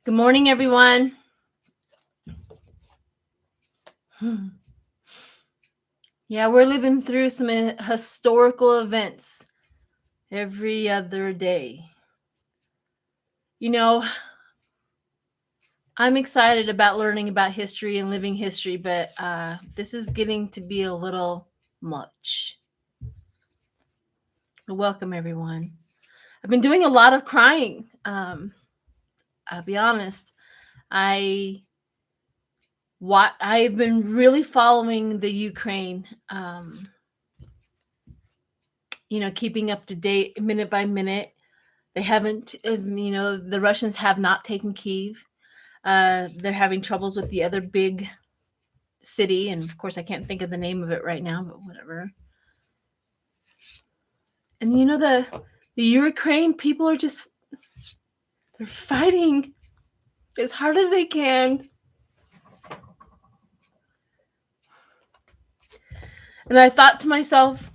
Good morning, everyone. Yeah, we're living through some historical events every other day. You know, I'm excited about learning about history and living history, but this is getting to be a little much. Welcome, everyone. I've been doing a lot of crying. I'll be honest. I've been really following the Ukraine. Keeping up to date minute by minute. They haven't, the Russians have not taken Kyiv. They're having troubles with the other big city. And of course, I can't think of the name of it right now, but whatever. And the Ukraine people are they're fighting as hard as they can. And I thought to myself,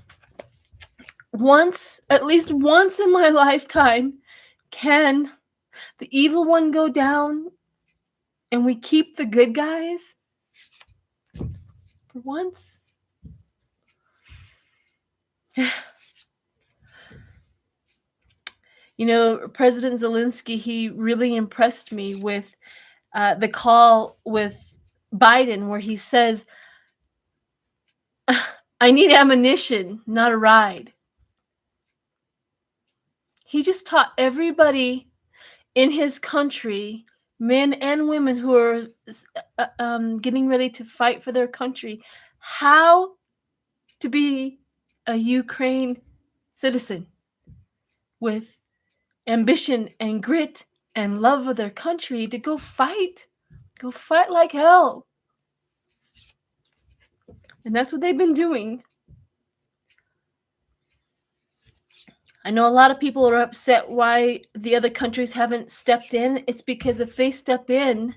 at least once in my lifetime, can the evil one go down and we keep the good guys? For once. President Zelensky, he really impressed me with the call with Biden where he says, I need ammunition, not a ride. He just taught everybody in his country, men and women who are getting ready to fight for their country, how to be a Ukraine citizen with ambition and grit and love of their country to go fight like hell. And that's what they've been doing. I know a lot of people are upset why the other countries haven't stepped in. It's because if they step in,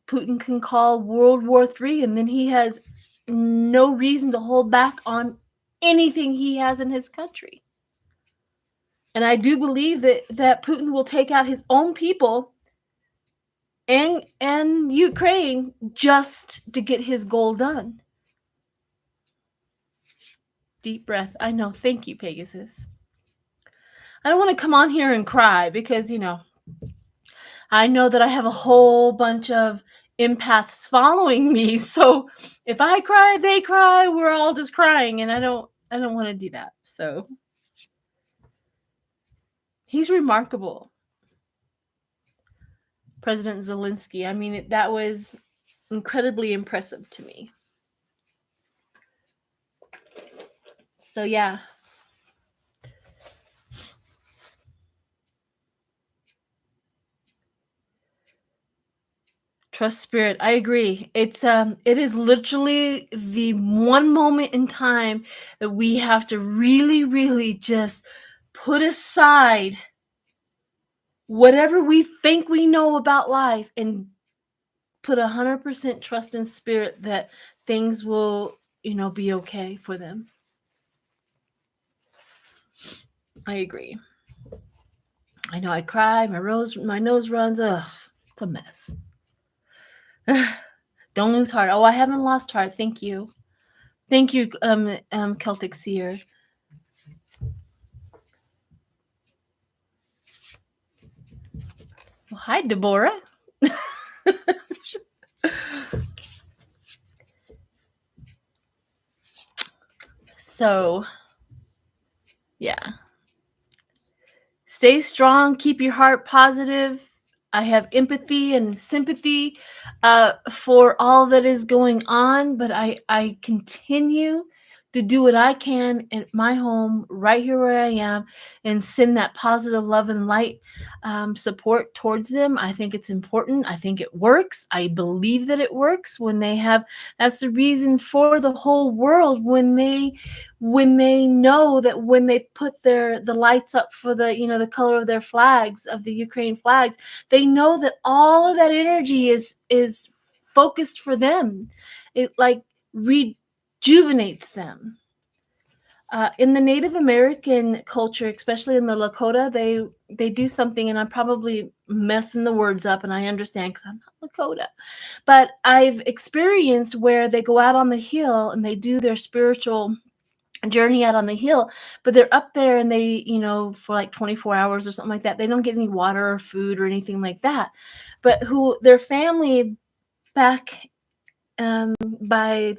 Putin can call World War III, and then he has no reason to hold back on anything he has in his country. And I do believe that Putin will take out his own people and Ukraine just to get his goal done. Deep breath. I know. Thank you, Pegasus. I don't want to come on here and cry because, I know that I have a whole bunch of empaths following me. So if I cry, they cry, we're all just crying. And I don't want to do that. So he's remarkable. President Zelensky. I mean, that was incredibly impressive to me. So yeah. Trust spirit. I agree. It is literally the one moment in time that we have to really, really just put aside whatever we think we know about life and put 100% trust in spirit that things will, be okay for them. I agree. I know I cry, my nose runs. Ugh, it's a mess. Don't lose heart. Oh, I haven't lost heart. Thank you. Thank you, Celtic seer. Well, hi, Deborah. So, yeah. Stay strong. Keep your heart positive. I have empathy and sympathy for all that is going on, but I continue to do what I can at my home, right here where I am, and send that positive love and light support towards them. I think it's important. I think it works. I believe that it works when they have. That's the reason for the whole world when they know that when they put the lights up for the color of their flags, of the Ukraine flags, they know that all of that energy is focused for them. It like rejuvenates them. In the Native American culture, especially in the Lakota, they do something, and I'm probably messing the words up, and I understand because I'm not Lakota. But I've experienced where they go out on the hill and they do their spiritual journey out on the hill, but they're up there and they, for like 24 hours or something like that. They don't get any water or food or anything like that. But who their family back by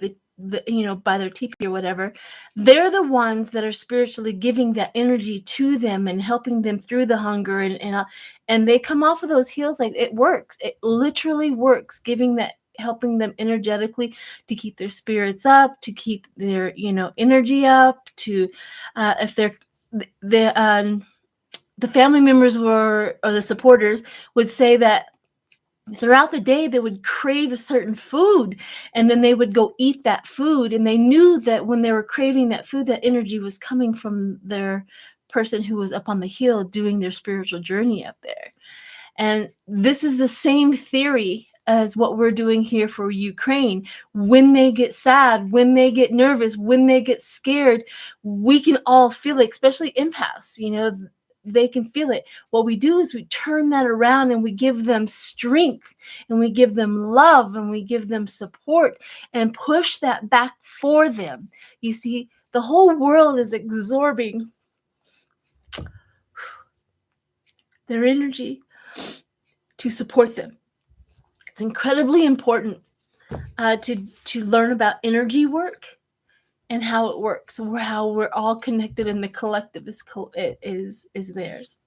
by their teepee or whatever, they're the ones that are spiritually giving that energy to them and helping them through the hunger, and they come off of those hills. Like, it works. It literally works, giving that, helping them energetically to keep their spirits up, to keep their energy up, to if they're the family members or the supporters would say that throughout the day they would crave a certain food, and then they would go eat that food, and they knew that when they were craving that food, that energy was coming from their person who was up on the hill doing their spiritual journey up there. And this is the same theory as what we're doing here for Ukraine. When they get sad, when they get nervous, when they get scared, we can all feel it, especially empaths, they can feel it. What we do is we turn that around and we give them strength, and we give them love, and we give them support and push that back for them. You see, the whole world is absorbing their energy to support them. It's incredibly important to learn about energy work and how it works, and how we're all connected, and the collective is theirs.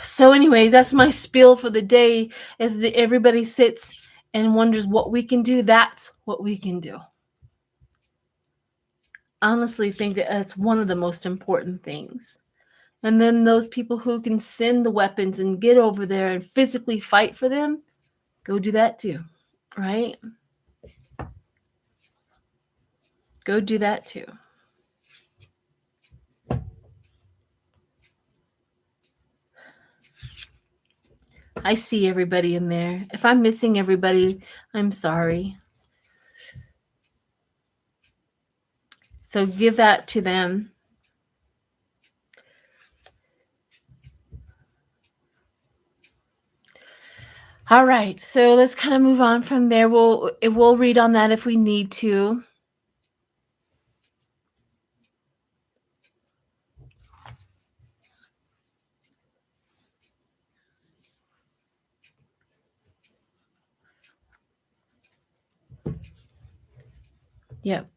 So anyways, that's my spiel for the day. As everybody sits and wonders what we can do, that's what we can do. I honestly think that that's one of the most important things. And then those people who can send the weapons and get over there and physically fight for them, go do that too, right? Go do that too. I see everybody in there. If I'm missing everybody, I'm sorry. So give that to them. All right, so let's kind of move on from there. We'll read on that if we need to. Yep.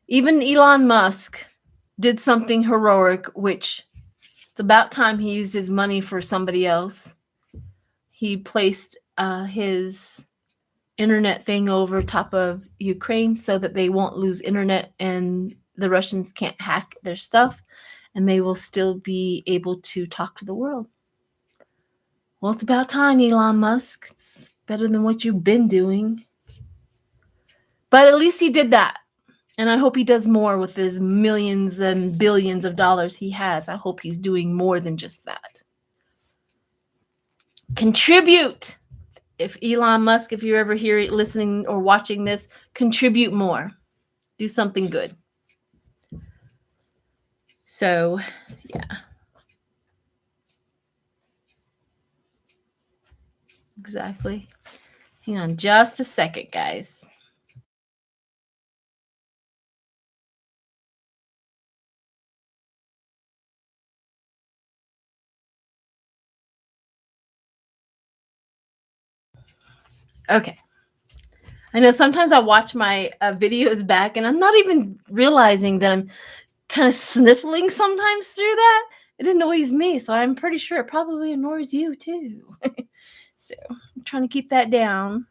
Even Elon Musk did something heroic, which it's about time he used his money for somebody else. He placed his internet thing over top of Ukraine so that they won't lose internet and the Russians can't hack their stuff, and they will still be able to talk to the world. Well, it's about time, Elon Musk. It's better than what you've been doing. But at least he did that. And I hope he does more with his millions and billions of dollars he has. I hope he's doing more than just that. Contribute. If Elon Musk, if you're ever here listening or watching this, contribute more. Do something good. So, yeah. Exactly. Hang on just a second, guys. Okay. I know sometimes I watch my videos back and I'm not even realizing that I'm kind of sniffling sometimes through that. It annoys me, so I'm pretty sure it probably annoys you too. So I'm trying to keep that down.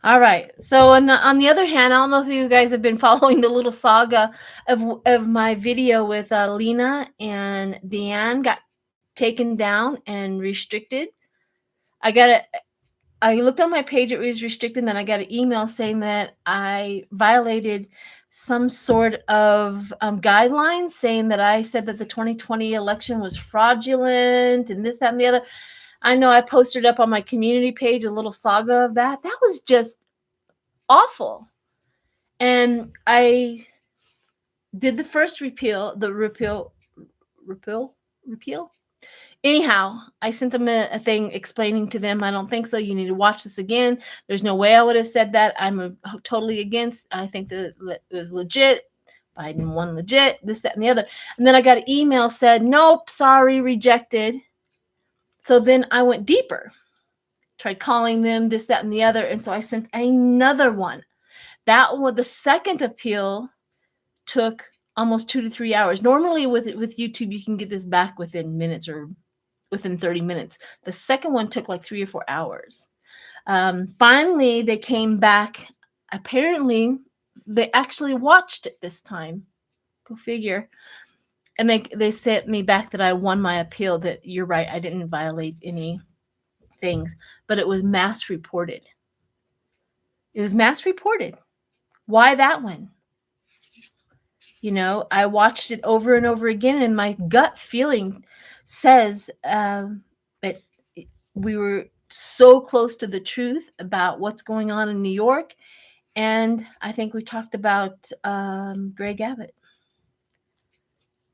All right. So on the other hand, I don't know if you guys have been following the little saga of my video with Lena and Deanne got taken down and restricted. I looked on my page, it was restricted, and then I got an email saying that I violated some sort of guidelines, saying that I said that the 2020 election was fraudulent and this, that, and the other. I know I posted up on my community page a little saga of that. That was just awful. And I did the first repeal. Anyhow, I sent them a thing explaining to them, I don't think so. You need to watch this again. There's no way I would have said that. I'm totally against. I think that it was legit. Biden won legit, this, that, and the other. And then I got an email said, nope, sorry, rejected. So then I went deeper, tried calling them, this, that, and the other. And so I sent another one. That one, the second appeal took almost 2 to 3 hours. Normally with YouTube, you can get this back within minutes or within 30 minutes. The second one took like 3 or 4 hours. Finally, they came back. Apparently, they actually watched it this time. Go figure. And they sent me back that I won my appeal, that you're right, I didn't violate any things, but it was mass reported. It was mass reported. Why that one? You know, I watched it over and over again, and my gut feeling says that we were so close to the truth about what's going on in New York. And I think we talked about Greg Abbott.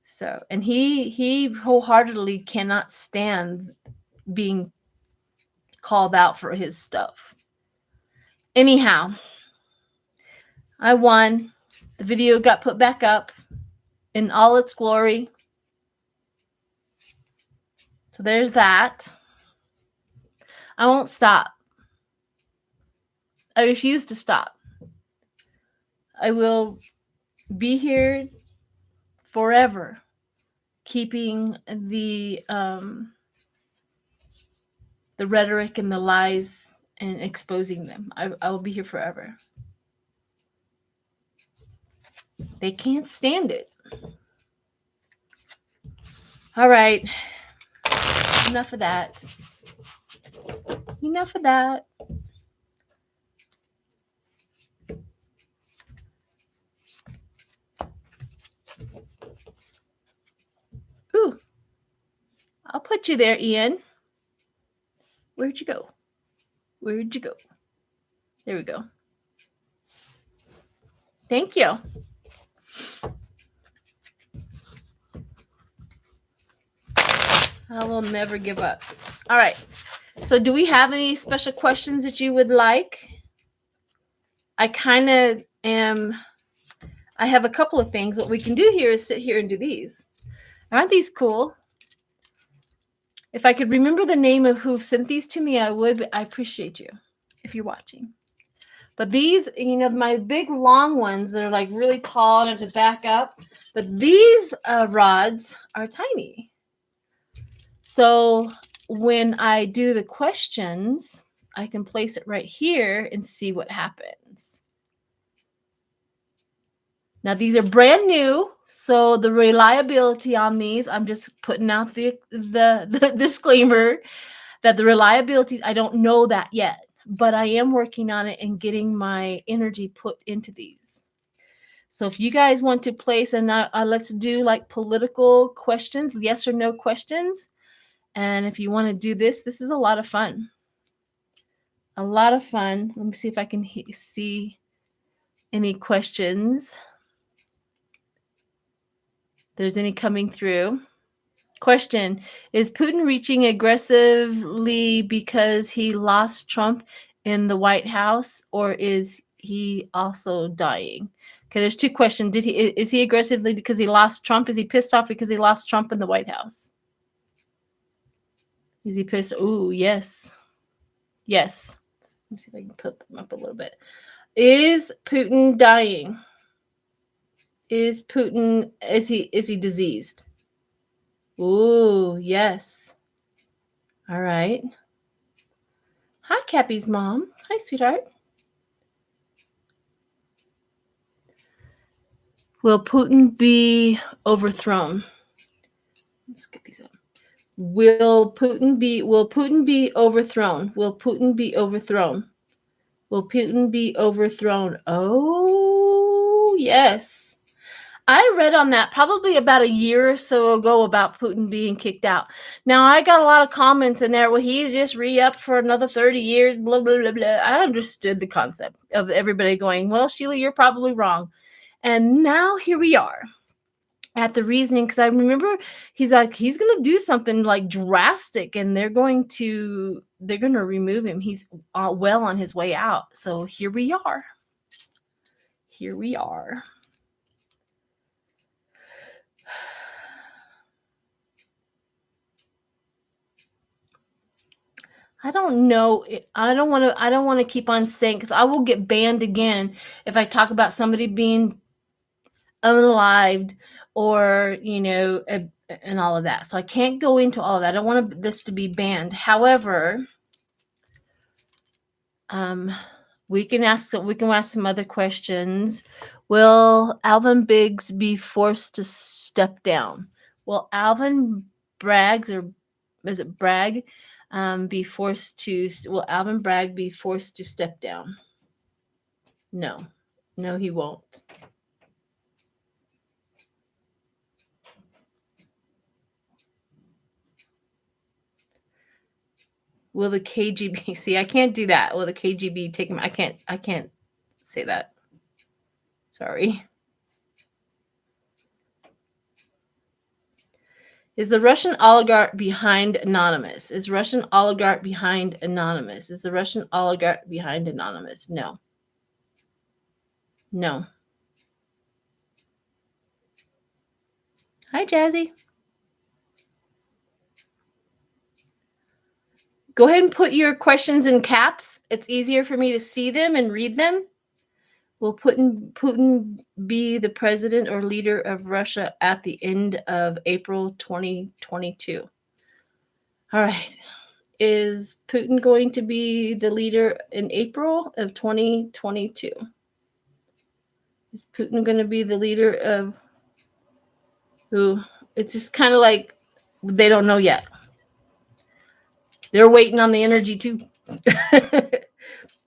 So, and he wholeheartedly cannot stand being called out for his stuff. Anyhow, I won. The video got put back up in all its glory. So there's that. I won't stop. I refuse to stop. I will be here forever, keeping the rhetoric and the lies and exposing them. I will be here forever. They can't stand it. All right. Enough of that. Enough of that. Ooh. I'll put you there, Ian. Where'd you go? Where'd you go? There we go. Thank you. I will never give up. All right. So do we have any special questions that you would like? I kind of am. I have a couple of things. What we can do here is sit here and do these. Aren't these cool? If I could remember the name of who sent these to me, I would. But I appreciate you if you're watching. But these, you know, my big long ones that are like really tall and have to back up. But these rods are tiny. So when I do the questions, I can place it right here and see what happens. Now, these are brand new, so the reliability on these, I'm just putting out the disclaimer that the reliability, I don't know that yet, but I am working on it and getting my energy put into these. So if you guys want to place, and let's do like political questions, yes or no questions. And if you want to do this, this is a lot of fun. A lot of fun. Let me see if I can see any questions. There's any coming through. Question: is Putin reaching aggressively because he lost Trump in the White House, or is he also dying? Okay, there's two questions. Is he aggressively because he lost Trump? Is he pissed off because he lost Trump in the White House? Is he pissed? Ooh, yes. Yes. Let me see if I can put them up a little bit. Is Putin dying? Is he diseased? Ooh, yes. All right. Hi, Cappy's mom. Hi, sweetheart. Will Putin be overthrown? Let's get these up. Will Putin be overthrown? Will Putin be overthrown? Will Putin be overthrown? Oh, yes. I read on that probably about a year or so ago about Putin being kicked out. Now, I got a lot of comments in there, well, he's just re-upped for another 30 years, blah, blah, blah, blah. I understood the concept of everybody going, well, Sheila, you're probably wrong. And now here we are at the reasoning, because I remember he's like, he's going to do something like drastic, and they're going to remove him. He's well on his way out. So here we are. Here we are. I don't know. I don't want to keep on saying, because I will get banned again if I talk about somebody being unalived or, and all of that. So I can't go into all of that. I don't want this to be banned. However, we can ask some other questions. Will Alvin Biggs be forced to step down? Will Alvin Braggs, or is it Bragg, will Alvin Bragg be forced to step down? No, he won't. Will the KGB, see, I can't do that. Will the KGB take him? I can't say that. Sorry. Is the Russian oligarch behind Anonymous? Is Russian oligarch behind Anonymous? Is the Russian oligarch behind Anonymous? No. No. Hi, Jazzy. Go ahead and put your questions in caps. It's easier for me to see them and read them. Will Putin be the president or leader of Russia at the end of April 2022? All right. Is Putin going to be the leader in April of 2022? Is Putin going to be the leader of who? It's just kind of like they don't know yet. They're waiting on the energy too.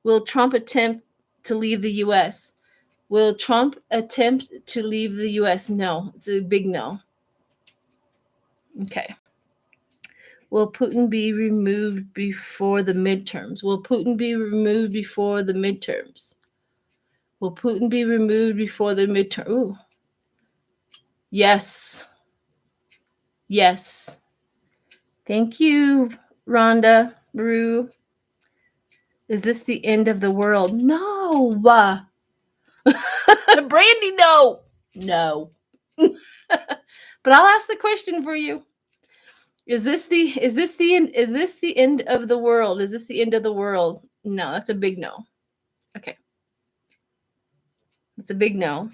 Will Trump attempt to leave the U.S.? Will Trump attempt to leave the U.S.? No. It's a big no. Okay. Will Putin be removed before the midterms? Will Putin be removed before the midterms? Will Putin be removed before the midterm? Ooh. Yes. Yes. Thank you, Rhonda Rue. Is this the end of the world? No. Brandy, no. No. But I'll ask the question for you. Is this the end of the world? Is this the end of the world? No, that's a big no. Okay. It's a big no.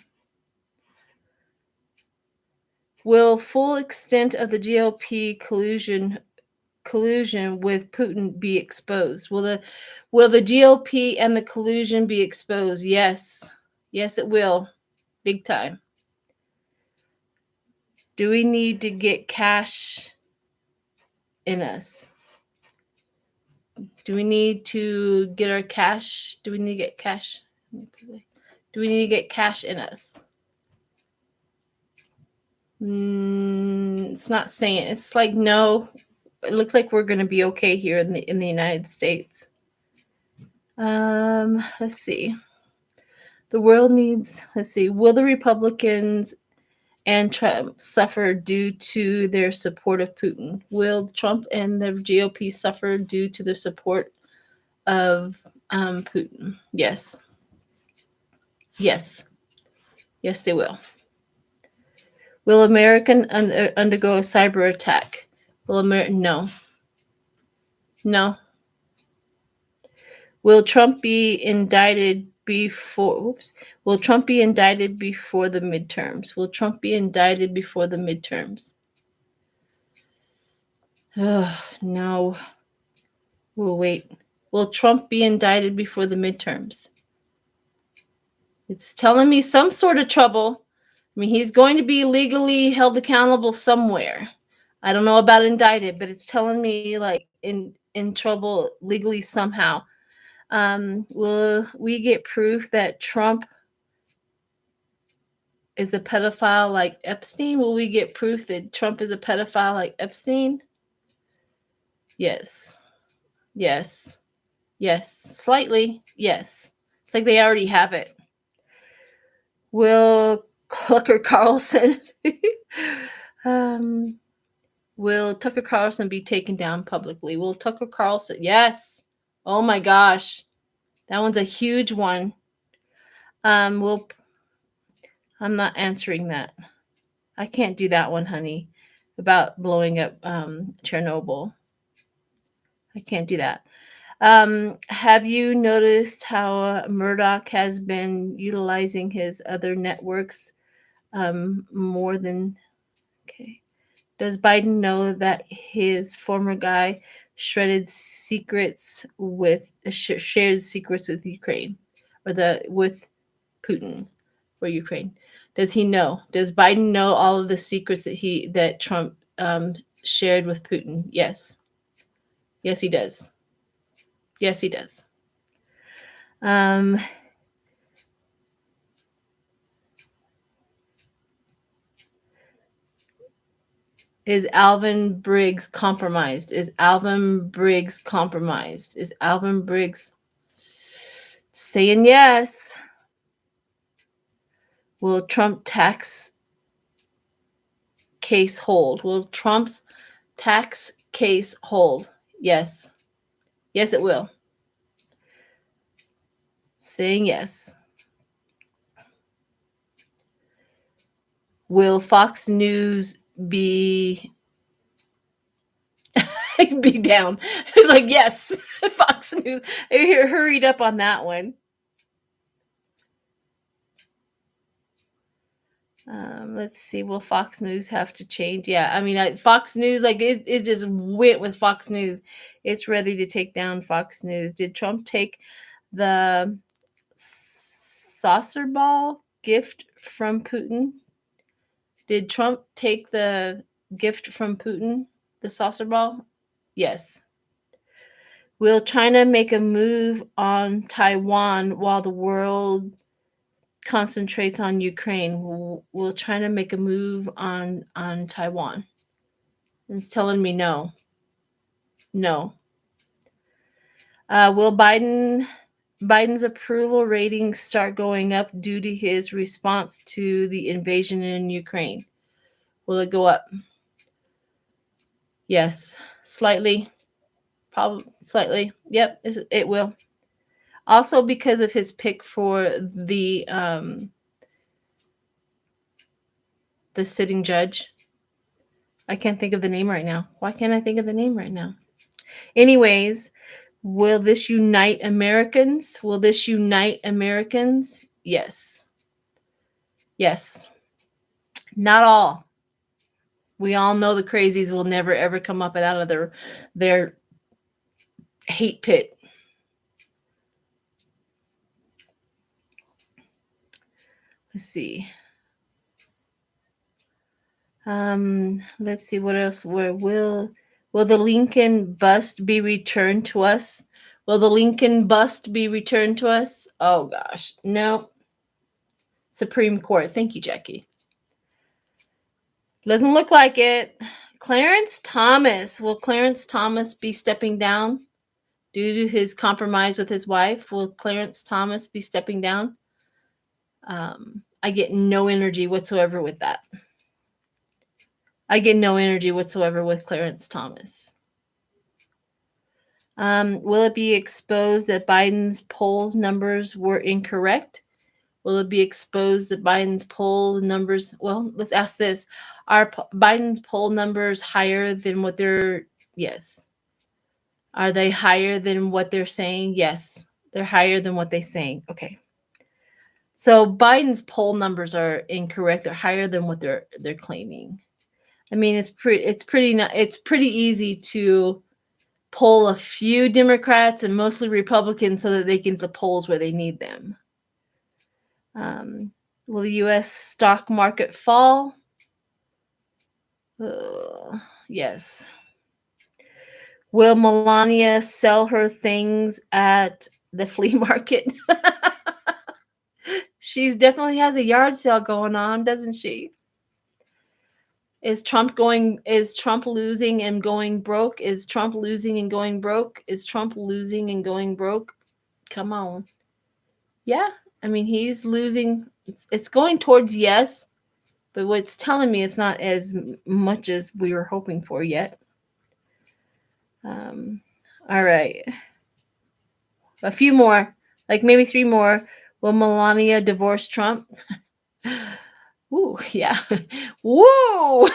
Will full extent of the GOP collusion with Putin be exposed? Will the GOP and the collusion be exposed? Yes. Yes, it will. Big time. Do we need to get cash in us? Do we need to get our cash? Do we need to get cash? Do we need to get cash in us? It's not saying. It's like no. It looks like we're going to be okay here in the United States. Let's see. The world needs. Let's see. Will the Republicans and Trump suffer due to their support of Putin? Will Trump and the GOP suffer due to their support of Putin? Yes. Yes. Yes, they will. Will American undergo a cyber attack? Will America? No. No. Will Trump be indicted before? Will Trump be indicted before the midterms? Will Trump be indicted before the midterms? No. We'll wait. Will Trump be indicted before the midterms? It's telling me some sort of trouble. I mean, he's going to be legally held accountable somewhere. I don't know about indicted, but it's telling me like in trouble legally somehow. Will we get proof that Trump is a pedophile like Epstein? Will we get proof that Trump is a pedophile like Epstein? Yes. Yes. Yes. Slightly. Yes. It's like they already have it. Will Tucker Carlson will Tucker Carlson be taken down publicly? Will Tucker Carlson? Yes. Oh my gosh. That one's a huge one. Will I'm not answering that. I can't do that one, honey, about blowing up Chernobyl. I can't do that. Have you noticed how Murdoch has been utilizing his other networks more than? Okay. Does Biden know that his former guy shared secrets with Ukraine, or with Putin for Ukraine? Does he know? Does Biden know all of the secrets that Trump shared with Putin? Yes. Yes, he does. Yes, he does. Is Alvin Briggs compromised? Is Alvin Briggs compromised? Is Alvin Briggs saying yes? Will Trump tax case hold? Will Trump's tax case hold? Yes. Yes, it will. Saying yes. Will Fox News be down? It's like, yes, Fox News. Hurried up on that one. Let's see. Will Fox News have to change? Yeah, I mean, Fox News, like it just went with Fox News. It's ready to take down Fox News. Did Trump take the saucer ball gift from Putin? Did Trump take the gift from Putin, the saucer ball? Yes. Will China make a move on Taiwan while the world concentrates on Ukraine? Will China make a move on Taiwan? It's telling me no. No. Will Biden's approval ratings start going up due to his response to the invasion in Ukraine? Will it go up? Yes. Slightly. Probably slightly. Yep, it will. Also because of his pick for the sitting judge. I can't think of the name right now. Why can't I think of the name right now? Anyways, will this unite Americans? Will this unite Americans? Yes. Yes. Not all. We all know the crazies will never ever come up and out of their hate pit. Let's see. Let's see what else. Where will the Lincoln bust be returned to us? Will the Lincoln bust be returned to us? Oh gosh, no. Supreme Court. Thank you, Jackie. Doesn't look like it. Clarence Thomas. Will Clarence Thomas be stepping down due to his compromise with his wife? Will Clarence Thomas be stepping down? I get no energy whatsoever with that. I get no energy whatsoever with Clarence Thomas. Will it be exposed that Biden's polls numbers were incorrect? Will it be exposed that Biden's poll numbers? Well, let's ask this. Are Biden's poll numbers higher than what they're? Yes. Are they higher than what they're saying? Yes. They're higher than what they're saying. Okay. So Biden's poll numbers are incorrect. They're higher than what they're claiming. I mean, it's pretty easy to poll a few Democrats and mostly Republicans so that they get the polls where they need them. Will the U.S. stock market fall? Yes. Will Melania sell her things at the flea market? She's definitely has a yard sale going on, doesn't she? Is Trump losing and going broke? Is Trump losing and going broke? Is Trump losing and going broke? Come on. Yeah. I mean, he's losing. It's going towards yes, but what's telling me it's not as much as we were hoping for yet. All right. A few more, like maybe 3 more. Will Melania divorce Trump? Ooh, yeah. Woo!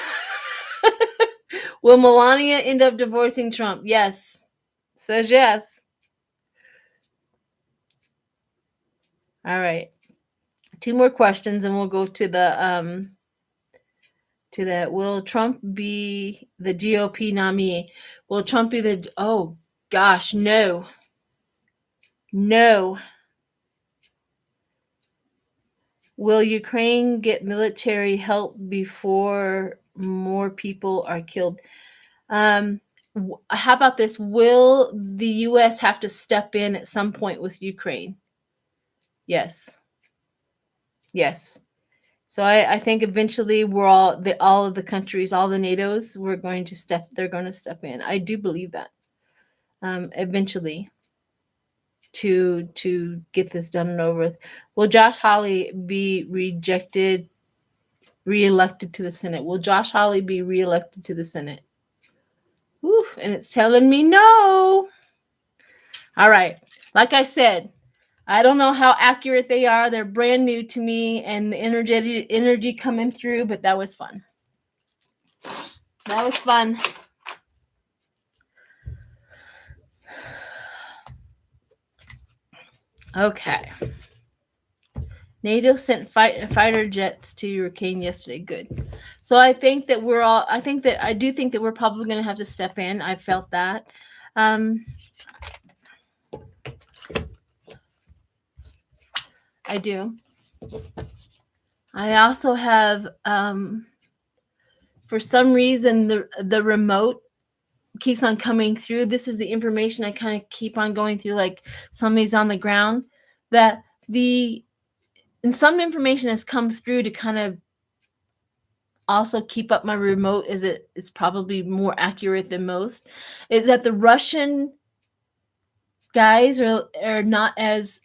Will Melania end up divorcing Trump? Yes. Says yes. All right. 2 more questions and we'll go to the will Trump be the GOP nominee? Will Trump be the oh gosh, no. No. Will Ukraine get military help before more people are killed? How about this? Will the U.S. have to step in at some point with Ukraine? Yes. Yes. So I think eventually we're all of the countries, all the NATOs, they're going to step in. I do believe that. Eventually to get this done and over with. Will Josh Hawley be reelected to the Senate? Will Josh Hawley be reelected to the Senate? Ooh, and it's telling me no. All right. Like I said, I don't know how accurate they are. They're brand new to me and the energy coming through, but that was fun. That was fun. Okay. NATO sent fighter jets to Ukraine yesterday. Good. So I think that I do think that we're probably going to have to step in. I felt that. I do. I also have, for some reason, the remote keeps on coming through. This is the information I kind of keep on going through, like somebody's on the ground. And some information has come through to kind of also keep up my remote. It's probably more accurate than most. Is that the Russian guys are not as,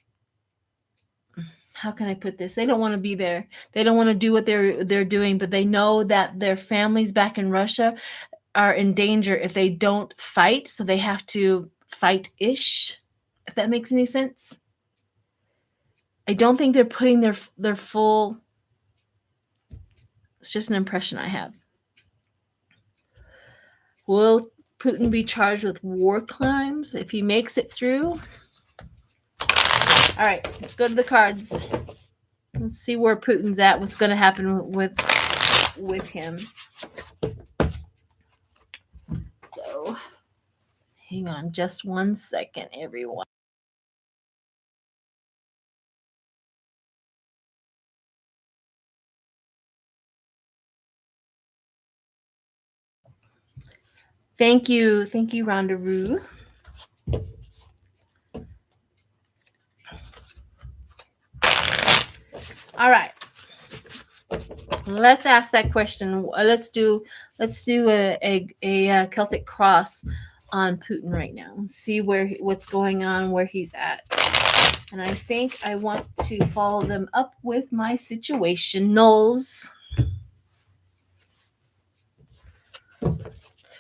how can I put this? They don't want to be there. They don't want to do what they're doing, but they know that their families back in Russia are in danger if they don't fight, so they have to fight-ish, if that makes any sense. I don't think they're putting their full. It's just an impression I have. Will Putin be charged with war crimes if he makes it through? All right, let's go to the cards. Let's see where Putin's at. What's going to happen with him? So, hang on just 1 second, everyone. Thank you, Rondaroo. All right, let's ask that question. Let's do a Celtic cross on Putin right now. See what's going on, where he's at. And I think I want to follow them up with my situationals.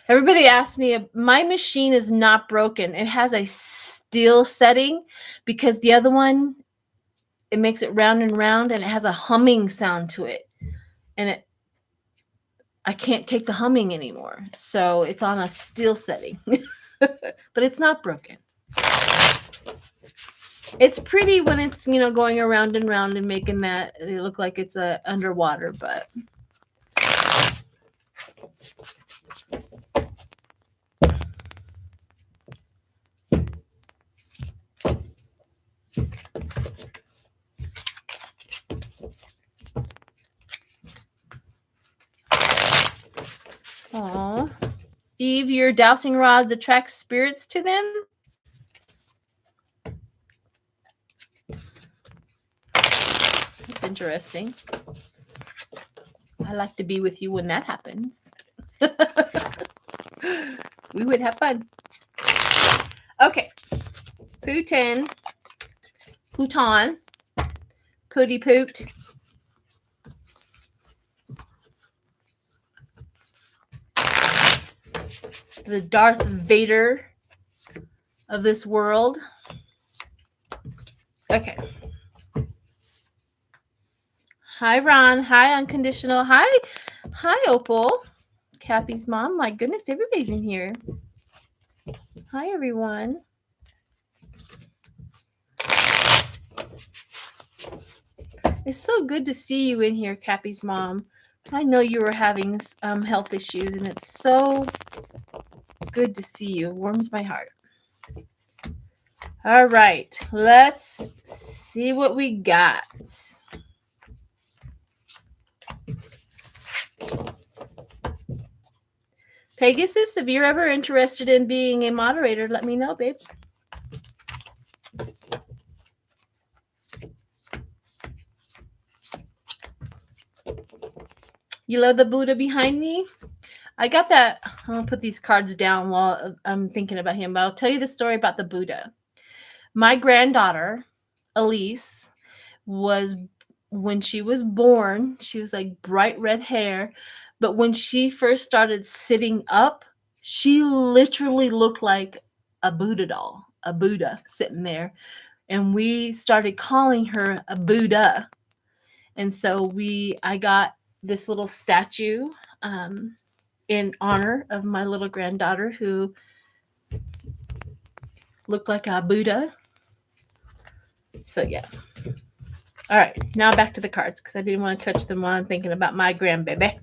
Everybody asked me, my machine is not broken. It has a still setting because the other one, it makes it round and round and it has a humming sound to it. And I can't take the humming anymore. So it's on a still setting. But it's not broken. It's pretty when it's, going around and round and making that it look like it's underwater, but Aw. Eve, your dowsing rods attract spirits to them? It's interesting. I like to be with you when that happens. We would have fun. Okay. Putin. Putin. Pooty Poot. The Darth Vader of this world. Okay. Hi, Ron. Hi, Unconditional. Hi, Opal. Cappy's mom. My goodness, everybody's in here. Hi, everyone. It's so good to see you in here, Cappy's mom. I know you were having health issues, and it's so good to see you. It warms my heart. All right, let's see what we got. Pegasus, if you're ever interested in being a moderator, let me know, babe. You love the Buddha behind me? I got that. I'll put these cards down while I'm thinking about him, but I'll tell you the story about the Buddha. My granddaughter, Elise, was, when she was born, she was like bright red hair. But when she first started sitting up, she literally looked like a Buddha doll, a Buddha sitting there. And we started calling her a Buddha. And so I got this little statue in honor of my little granddaughter who looked like a Buddha. So yeah. All right, now back to the cards because I didn't want to touch them while I'm thinking about my grandbaby.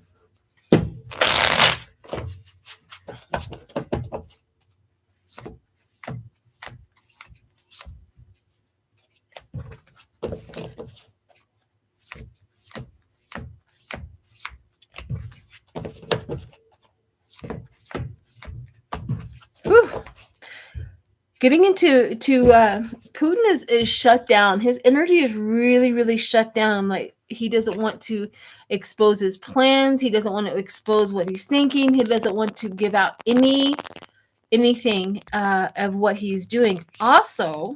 Whew. Getting into Putin is shut down. His energy is really shut down. Like, he doesn't want to expose his plans. He doesn't want to expose what he's thinking. He doesn't want to give out anything of what he's doing. Also,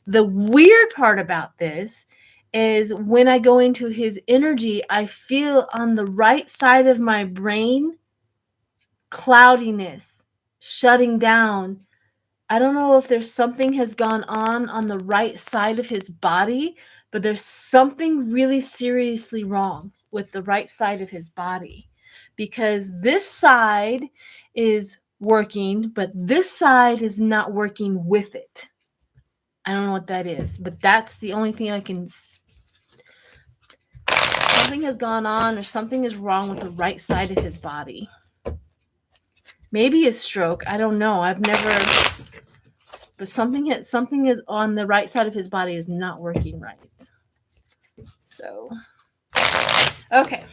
the weird part about this is when I go into his energy, I feel on the right side of my brain cloudiness, shutting down. I don't know if there's something has gone on the right side of his body, but there's something really seriously wrong with the right side of his body, because this side is working, but this side is not working with it. I don't know what that is, but that's the only thing I can. Something has gone on, or something is wrong with the right side of his body. Maybe a stroke. I don't know. I've never. But something is on the right side of his body is not working right. So, okay,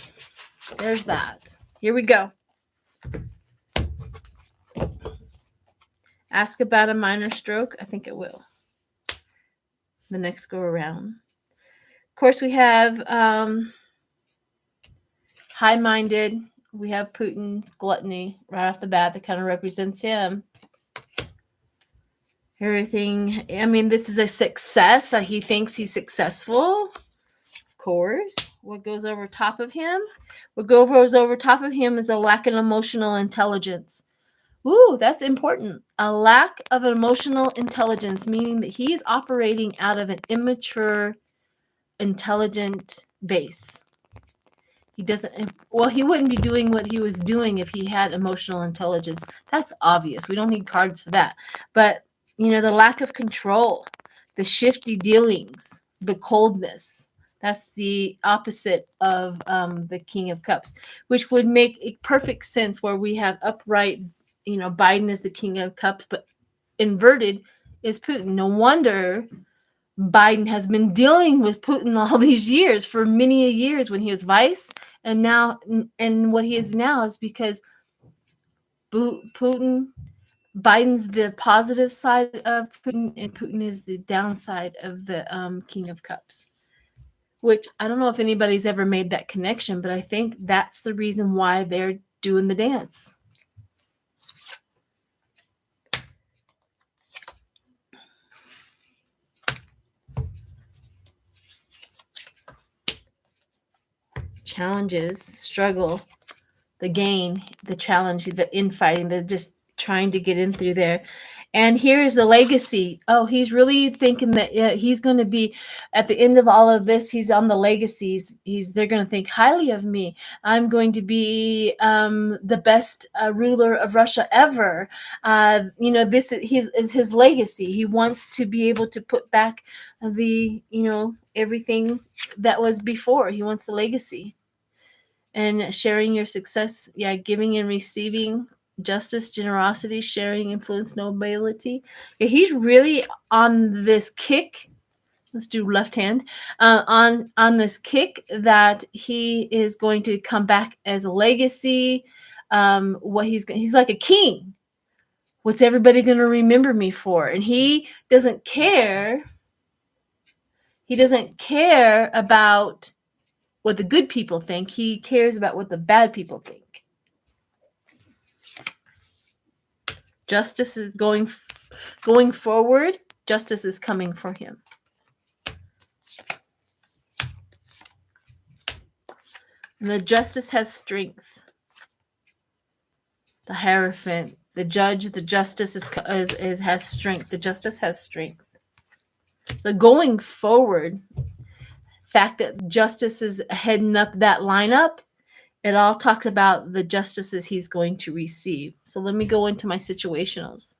there's that. Here we go. Ask about a minor stroke. I think it will. The next go around. Of course, we have high-minded. We have Putin, gluttony, right off the bat. That kind of represents him. Everything. I mean, this is a success. He thinks he's successful. Of course. What goes over top of him? What goes over top of him is a lack of emotional intelligence. Ooh, that's important. A lack of emotional intelligence, meaning that he is operating out of an immature, intelligent base. He doesn't, well, he wouldn't be doing what he was doing if he had emotional intelligence. That's obvious. We don't need cards for that. But, the lack of control, the shifty dealings, the coldness. That's the opposite of the King of Cups, which would make perfect sense where we have upright, Biden is the King of Cups, but inverted is Putin. No wonder Biden has been dealing with Putin all these years, for many years when he was vice, and now, and what he is now is because Biden's the positive side of Putin, and Putin is the downside of the King of Cups. which I don't know if anybody's ever made that connection, but I think that's the reason why they're doing the dance. Challenges, struggle, the gain, the challenge, the infighting, the just trying to get in through there. And here is the legacy. Oh, he's really thinking that he's going to be at the end of all of this. He's on the legacies. They're going to think highly of me. I'm going to be the best ruler of Russia ever. This is his legacy. He wants to be able to put back everything that was before. He wants the legacy. And sharing your success, giving and receiving, justice, generosity, sharing, influence, nobility. Yeah, he's really on this kick. Let's do left hand. On this kick that he is going to come back as a legacy. He's like a king. What's everybody going to remember me for? And he doesn't care. He doesn't care about what the good people think. He cares about what the bad people think. Justice is going forward. Justice is coming for him. And the justice has strength. The Hierophant, the judge, the justice has strength. The justice has strength. So going forward, fact that justice is heading up that lineup, it all talks about the justices he's going to receive. So let me go into my situationals.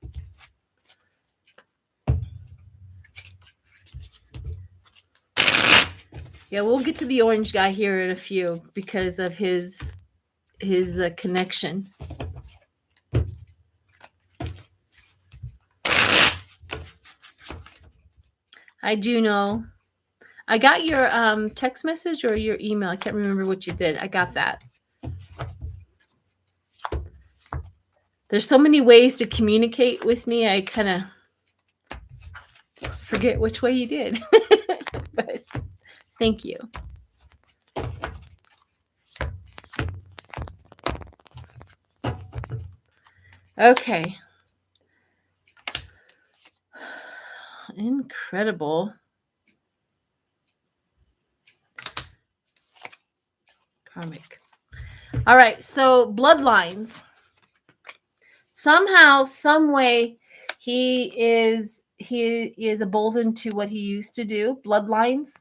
Yeah, we'll get to the orange guy here in a few because of his connection. I do know. I got your text message or your email. I can't remember what you did. I got that. There's so many ways to communicate with me. I kind of forget which way you did. But thank you. Okay. Incredible. Karmic. All right, so bloodlines. Somehow, some way, he is emboldened to what he used to do. Bloodlines.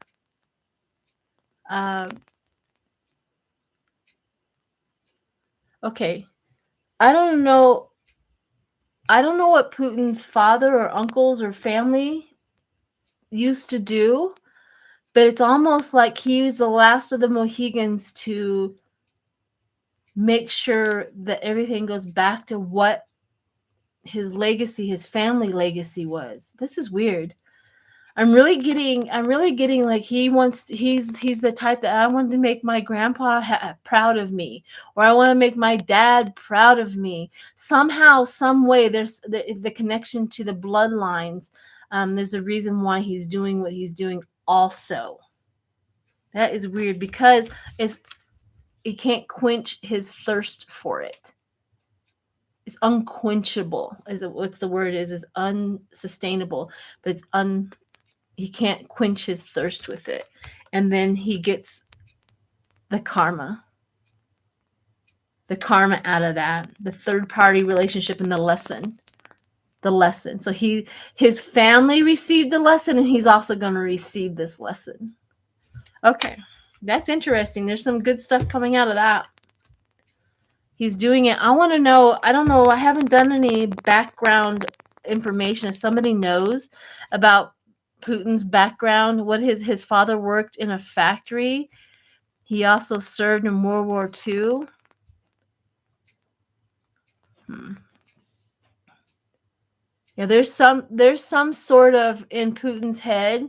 Okay, I don't know what Putin's father or uncles or family used to do, but it's almost like he was the last of the Mohegans to make sure that everything goes back to what his legacy, his family legacy was. This is weird. I'm really getting like he's the type that I want to make my grandpa proud of me, or I want to make my dad proud of me. Somehow, some way, there's the connection to the bloodlines. There's a reason why he's doing what he's doing also. That is weird because he can't quench his thirst for it. It's unquenchable. What's the word is unsustainable, but it's he can't quench his thirst with it. And then he gets the karma out of that, the third party relationship and the lesson. So his family received the lesson, and he's also going to receive this lesson. Okay. That's interesting. There's some good stuff coming out of that. He's doing it. I want to know, I don't know, I haven't done any background information. If somebody knows about Putin's background, what his father worked in a factory. He also served in World War II. Yeah, there's some sort of in Putin's head.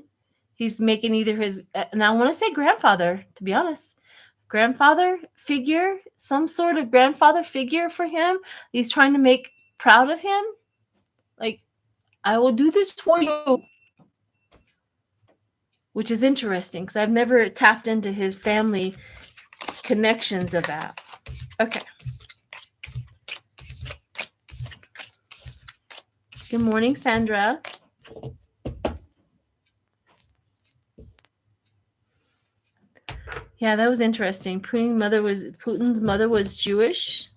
He's making either his, and I want to say grandfather, to be honest. Grandfather figure, some sort of grandfather figure for him. He's trying to make proud of him. Like, I will do this for you. which is interesting because I've never tapped into his family connections of that. Okay. Good morning, Sandra. Yeah, that was interesting. Putin's mother was Jewish.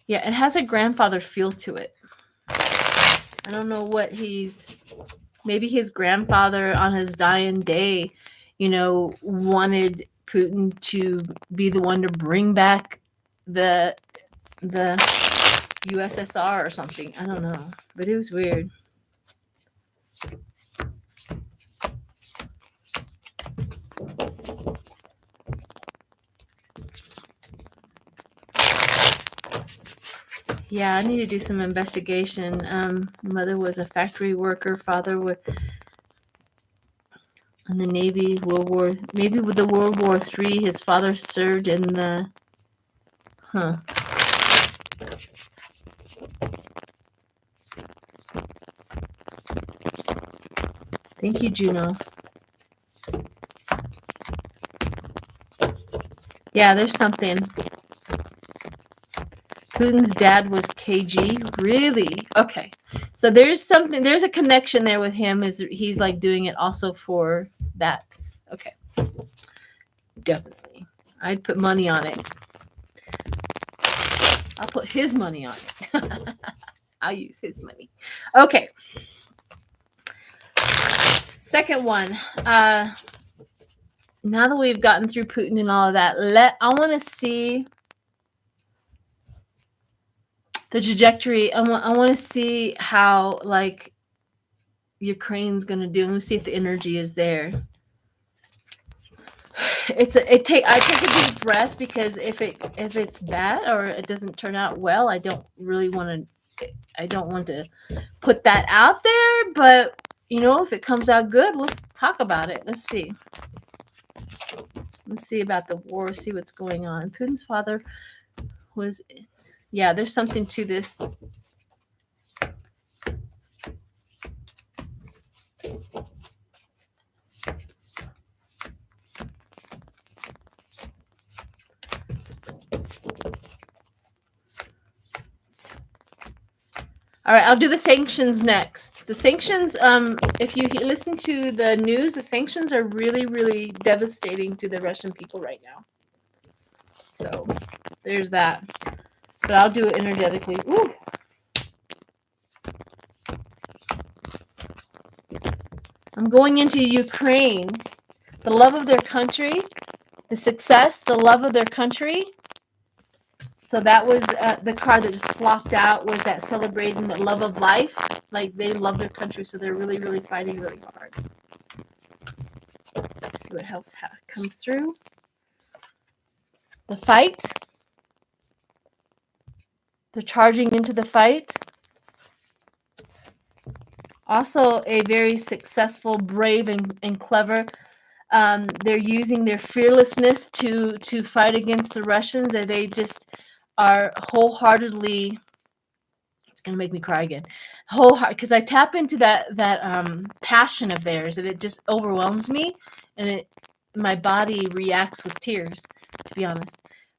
Yeah, it has a grandfather feel to it. I don't know what maybe his grandfather on his dying day, wanted Putin to be the one to bring back the USSR or something. I don't know, but it was weird. Yeah, I need to do some investigation. Mother was a factory worker. Father was in the Navy. Maybe with the World War III. His father served in the. Huh. Thank you, Juno. Yeah, there's something. Putin's dad was KG. Really? Okay. So there's a connection there with him. He's like doing it also for that. Okay. Definitely. I'd put money on it. I'll put his money on it. I'll use his money. Okay. Second one. Now that we've gotten through Putin and all of that, I want to see the trajectory. I want to see how like Ukraine's going to do. Let me see if the energy is there. I take a deep breath because if it's bad or it doesn't turn out well, I don't want to put that out there, but if it comes out good, let's talk about it. Let's see about the war, see what's going on. Putin's father was, yeah, there's something to this. All right, I'll do the sanctions next. The sanctions, if you listen to the news, the sanctions are really, really devastating to the Russian people right now. So there's that. But I'll do it energetically. Ooh. I'm going into Ukraine. The love of their country, the success, the love of their country. So that was the card that just flopped out, was that celebrating the love of life. Like they love their country, so they're really, really fighting really hard. Let's see what else comes through. The fight. They're charging into the fight. Also a very successful, brave, and clever. They're using their fearlessness to fight against the Russians. And they just are wholeheartedly, it's gonna make me cry again, because I tap into that passion of theirs, and it just overwhelms me, and my body reacts with tears, to be honest.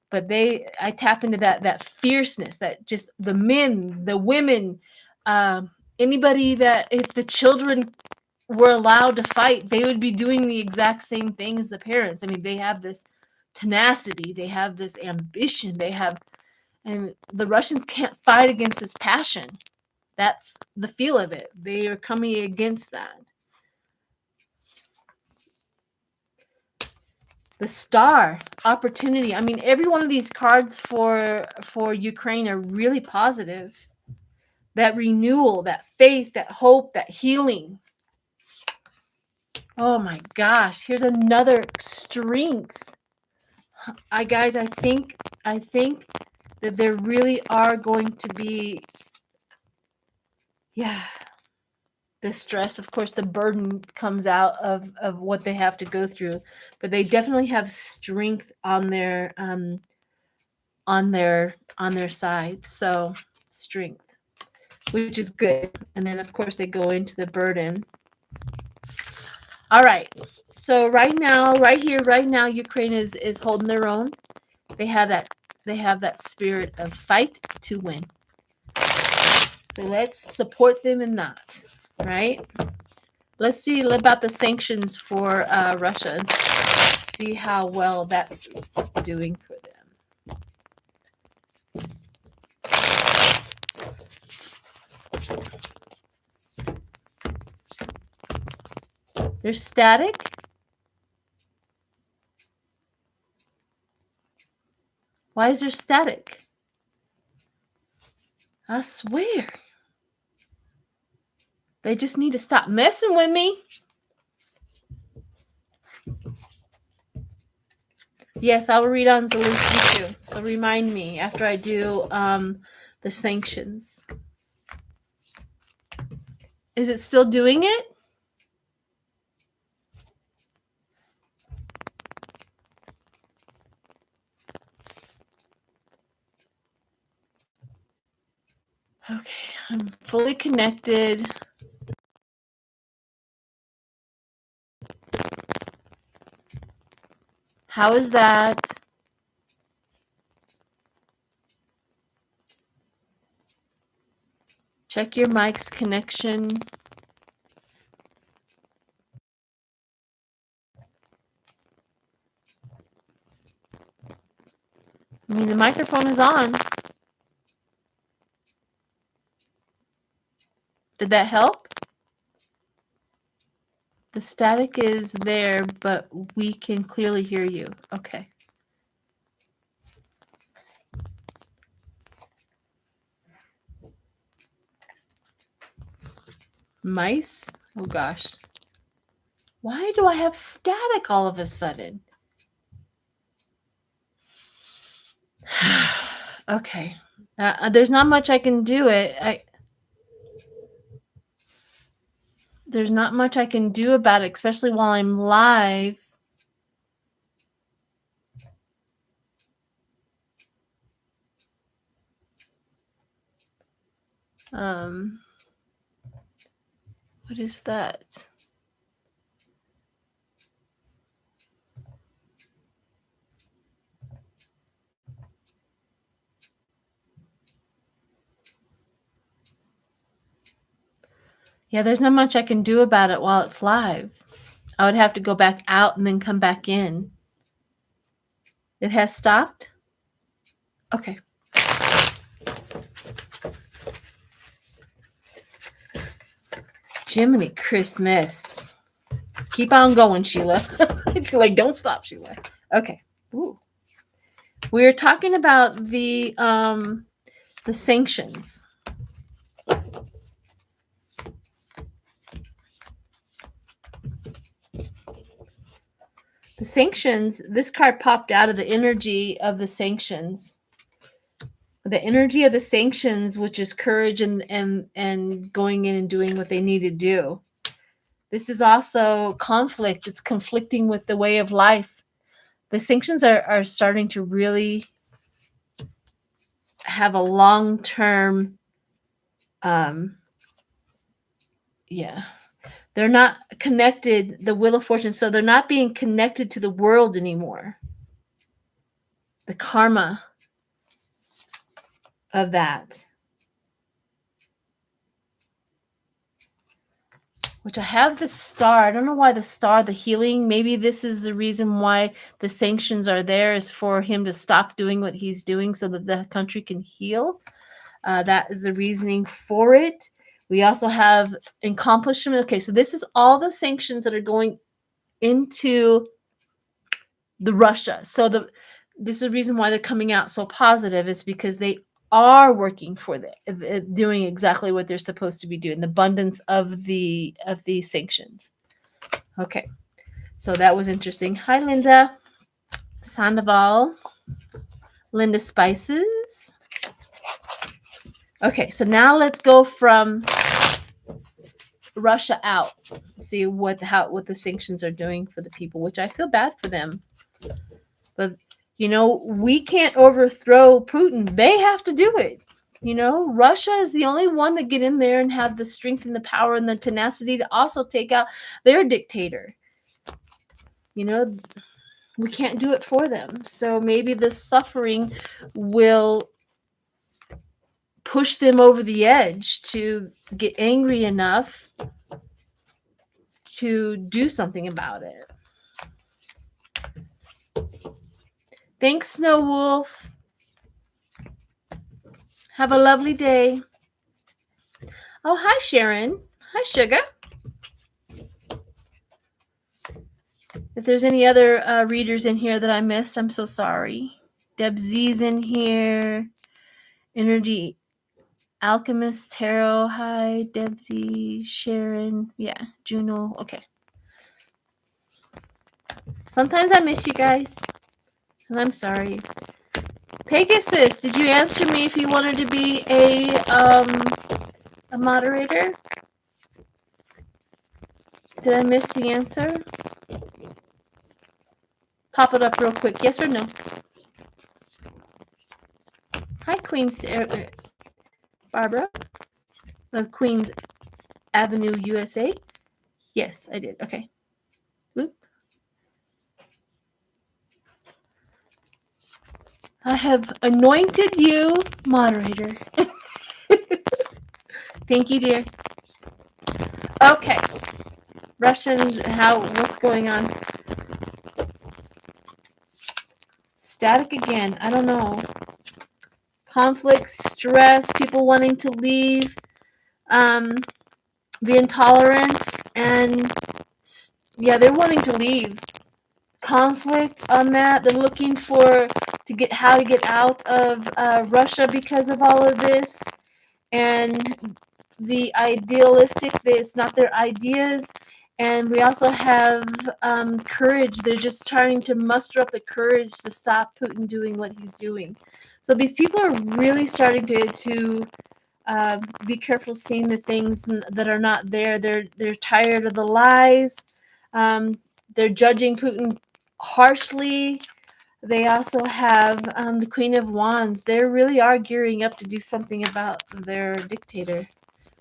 But I tap into that fierceness, that just the men, the women, anybody, that if the children were allowed to fight, they would be doing the exact same thing as the parents. I mean, they have this tenacity, they have this ambition, and the Russians can't fight against this passion. That's the feel of it. They are coming against that. The star, opportunity. I mean, every one of these cards for Ukraine are really positive. That renewal, that faith, that hope, that healing. Oh my gosh, here's another strength. Guys, I think that there really are going to be, the stress, of course, the burden comes out of what they have to go through, but they definitely have strength on their side. So strength. which is good. And then, of course, they go into the burden. All right. So right now, right here, right now, Ukraine is holding their own. They have that spirit of fight to win. So let's support them in that, right? Let's see about the sanctions for Russia and see how well that's doing for them. They're static. Why is there static? I swear. They just need to stop messing with me. Yes, I will read on Zelensky too. So remind me after I do the sanctions. Is it still doing it? Okay, I'm fully connected. How is that? Check your mic's connection. I mean, the microphone is on. Did that help? The static is there, but we can clearly hear you. Okay. Mice? Oh gosh. Why do I have static all of a sudden? Okay. There's not much I can do there's not much I can do about it, especially while I'm live. What is that? Yeah, there's not much I can do about it while it's live. I would have to go back out and then come back in. It has stopped? Okay. Jiminy Christmas. Keep on going, Sheila. It's like, don't stop, Sheila. Okay. Ooh. We're talking about the sanctions. The sanctions, this card popped out of the energy of the sanctions. The energy of the sanctions, which is courage and going in and doing what they need to do. This is also conflict. It's conflicting with the way of life. The sanctions are starting to really have a long-term, they're not connected, the Wheel of Fortune, so they're not being connected to the world anymore. The karma of that. Which I have the star. I don't know why the star, the healing. Maybe this is the reason why the sanctions are there, is for him to stop doing what he's doing so that the country can heal. That is the reasoning for it. We also have accomplishment. Okay, so this is all the sanctions that are going into the Russia. So this is the reason why they're coming out so positive, is because they are working for doing exactly what they're supposed to be doing. The abundance of the sanctions. Okay, so that was interesting. Hi, Linda Sandoval, Linda Spices. Okay, so now let's go from Russia out. See what the sanctions are doing for the people, which I feel bad for them. But we can't overthrow Putin. They have to do it. You know, Russia is the only one that get in there and have the strength and the power and the tenacity to also take out their dictator. You know, we can't do it for them. So maybe this suffering will push them over the edge to get angry enough to do something about it. Thanks, Snow Wolf. Have a lovely day. Oh, hi, Sharon. Hi, Sugar. If there's any other readers in here that I missed, I'm so sorry. Deb Z's in here. Energy Alchemist Tarot. Hi, Deb Z. Sharon. Yeah, Juno. Okay. Sometimes I miss you guys, and I'm sorry. Pegasus, did you answer me if you wanted to be a moderator? Did I miss the answer? Pop it up real quick. Yes or no? Hi, Queens Barbara of Queens Avenue, USA. Yes, I did. Okay. Oop. I have anointed you moderator. Thank you, dear. Okay. Russians, what's going on? Static again. I don't know. Conflict, stress, people wanting to leave, the intolerance, and yeah, they're wanting to leave. Conflict on that. They're looking how to get out of Russia because of all of this, and the idealistic. It's not their ideas. And we also have courage. They're just trying to muster up the courage to stop Putin doing what he's doing. So these people are really starting to be careful seeing the things that are not there. They're tired of the lies. They're judging Putin harshly. They also have the Queen of Wands. They really are gearing up to do something about their dictator,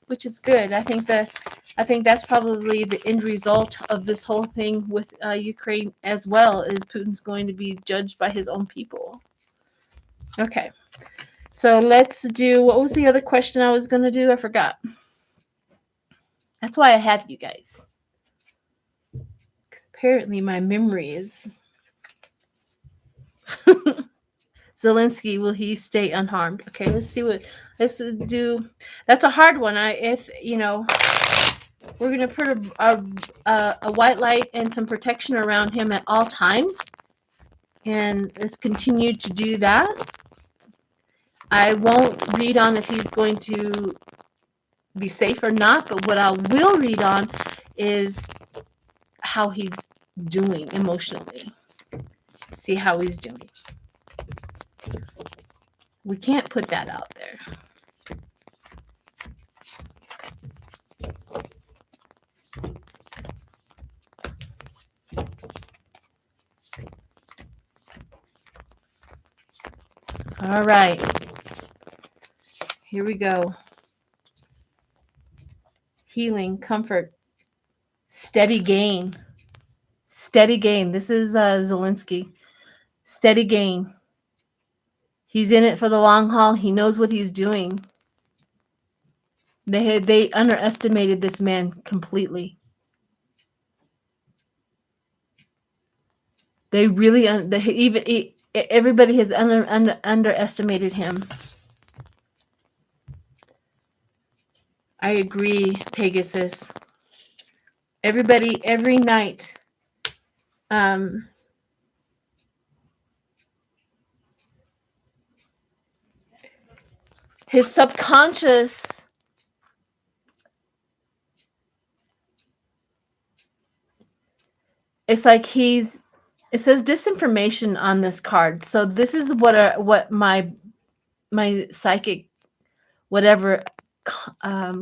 which is good. I think that's probably the end result of this whole thing with Ukraine as well, is Putin's going to be judged by his own people. Okay. So let's do, what was the other question I was going to do? I forgot. That's why I have you guys. Because apparently my memory is... Zelensky, will he stay unharmed? Okay, let's do. That's a hard one. We're going to put a white light and some protection around him at all times. And let's continue to do that. I won't read on if he's going to be safe or not, but what I will read on is how he's doing emotionally. See how he's doing. We can't put that out there. All right. Here we go. Healing, comfort, steady gain. Steady gain. This is Zelensky. Steady gain. He's in it for the long haul. He knows what he's doing. They underestimated this man completely. They really everybody has underestimated him. I agree, Pegasus. Everybody, every night. His subconscious it's like it says disinformation on this card. So this is what my psychic whatever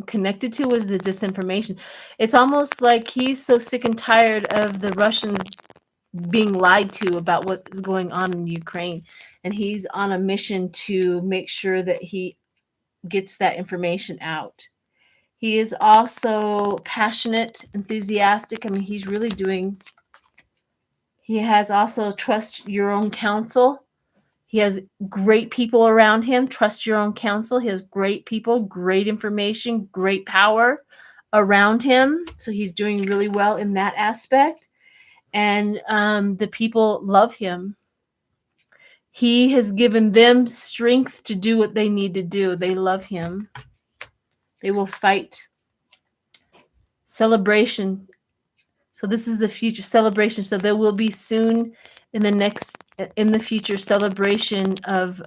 connected to was the disinformation. It's almost like he's so sick and tired of the Russians being lied to about what is going on in Ukraine, and he's on a mission to make sure that he gets that information out. He is also passionate, enthusiastic. I mean, he's really doing, he has also trust your own counsel. He has great people around him. Trust your own counsel. He has great people, great information, great power around him. So he's doing really well in that aspect. And the people love him. He has given them strength to do what they need to do. They love him. They will fight. Celebration. So this is the future celebration. So there will be soon in the future celebration of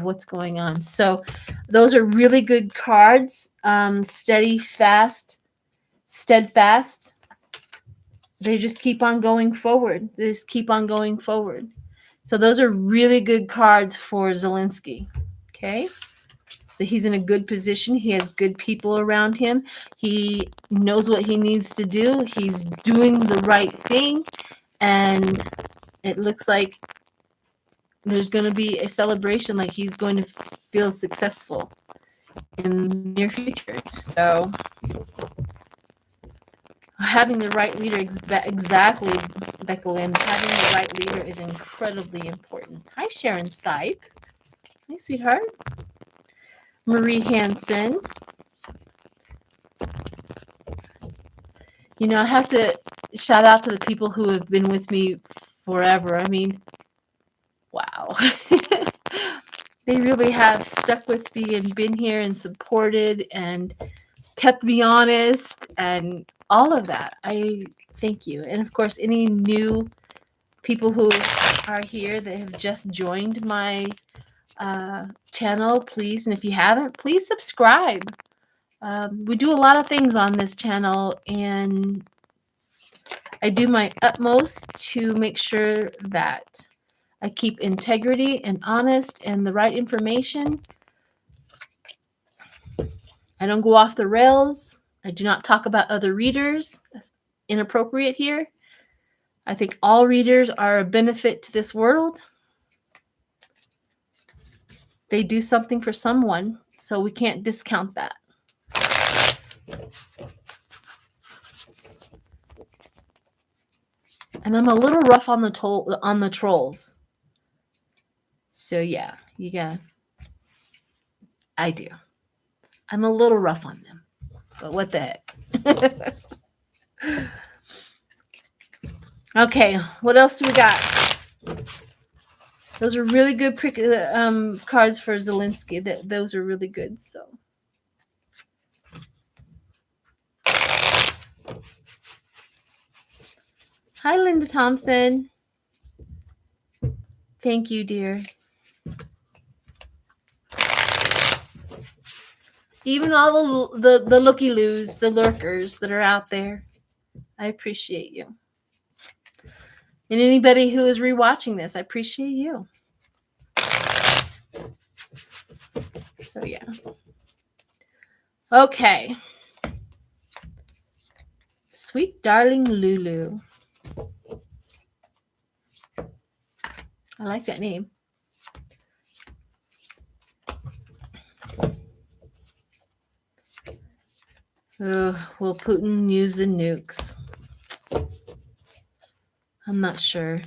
what's going on. So those are really good cards. Steady, fast, steadfast. They just keep on going forward. They just keep on going forward. So those are really good cards for Zelensky. Okay. So he's in a good position. He has good people around him. He knows what he needs to do. He's doing the right thing. And it looks like there's going to be a celebration, like he's going to feel successful in the near future. So having the right leader, exactly, Beckelin, having the right leader is incredibly important. Hi, Sharon Sipe. Hi, sweetheart. Marie Hansen. You know, I have to shout out to the people who have been with me forever. I mean, wow. They really have stuck with me and been here and supported and kept me honest and all of that. I thank you. And of course, any new people who are here that have just joined my channel, please, and if you haven't, please subscribe. We do a lot of things on this channel, and I do my utmost to make sure that I keep integrity and honest and the right information. I don't go off the rails. I do not talk about other readers. That's inappropriate here. I think all readers are a benefit to this world. They do something for someone, so we can't discount that. And I'm a little rough on the trolls. So yeah, you got. I do. I'm a little rough on them, but what the heck? Okay, what else do we got? Those are really good cards for Zelensky. Those are really good. So. Hi, Linda Thompson. Thank you, dear. Even all the looky-loos, the lurkers that are out there, I appreciate you. And anybody who is rewatching this, I appreciate you. So yeah. Okay. Sweet darling Lulu. I like that name. Will Putin use the nukes? I'm not sure.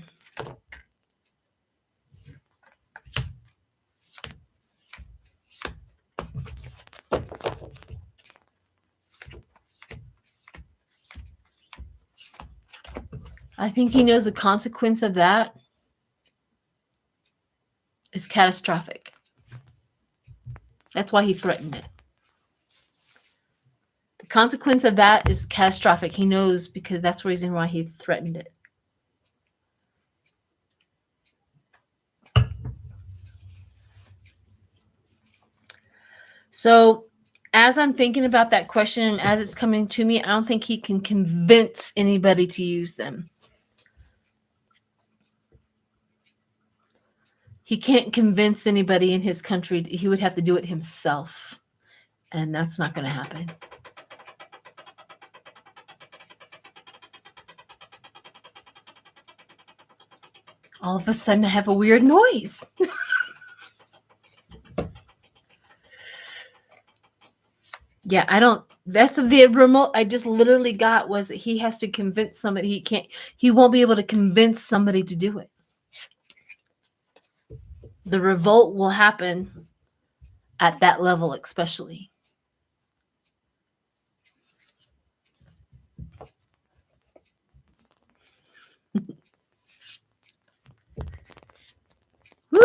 I think he knows the consequence of that is catastrophic. That's why he threatened it. The consequence of that is catastrophic. He knows, because that's the reason why he threatened it. So as I'm thinking about that question and as it's coming to me, I don't think he can convince anybody to use them. He can't convince anybody in his country. He would have to do it himself. And that's not going to happen. All of a sudden, I have a weird noise. Yeah, I don't. That's the remote I just literally got was that he has to convince somebody he won't be able to convince somebody to do it. The revolt will happen at that level, especially. Woo!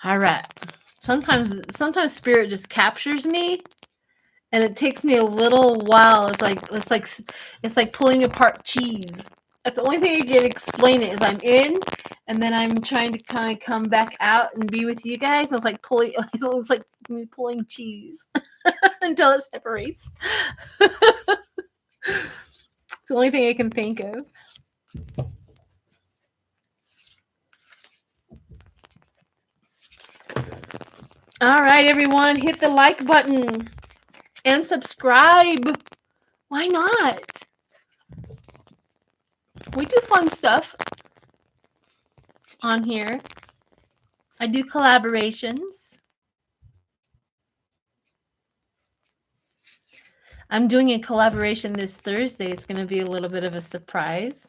All right. Sometimes spirit just captures me, and it takes me a little while. It's like pulling apart cheese. That's the only thing I can explain it is I'm in, and then I'm trying to kind of come back out and be with you guys. It's like pulling. It looks like me pulling cheese until it separates. It's the only thing I can think of. All right, everyone, hit the like button and subscribe. Why not? We do fun stuff on here. I do collaborations. I'm doing a collaboration this Thursday. It's going to be a little bit of a surprise.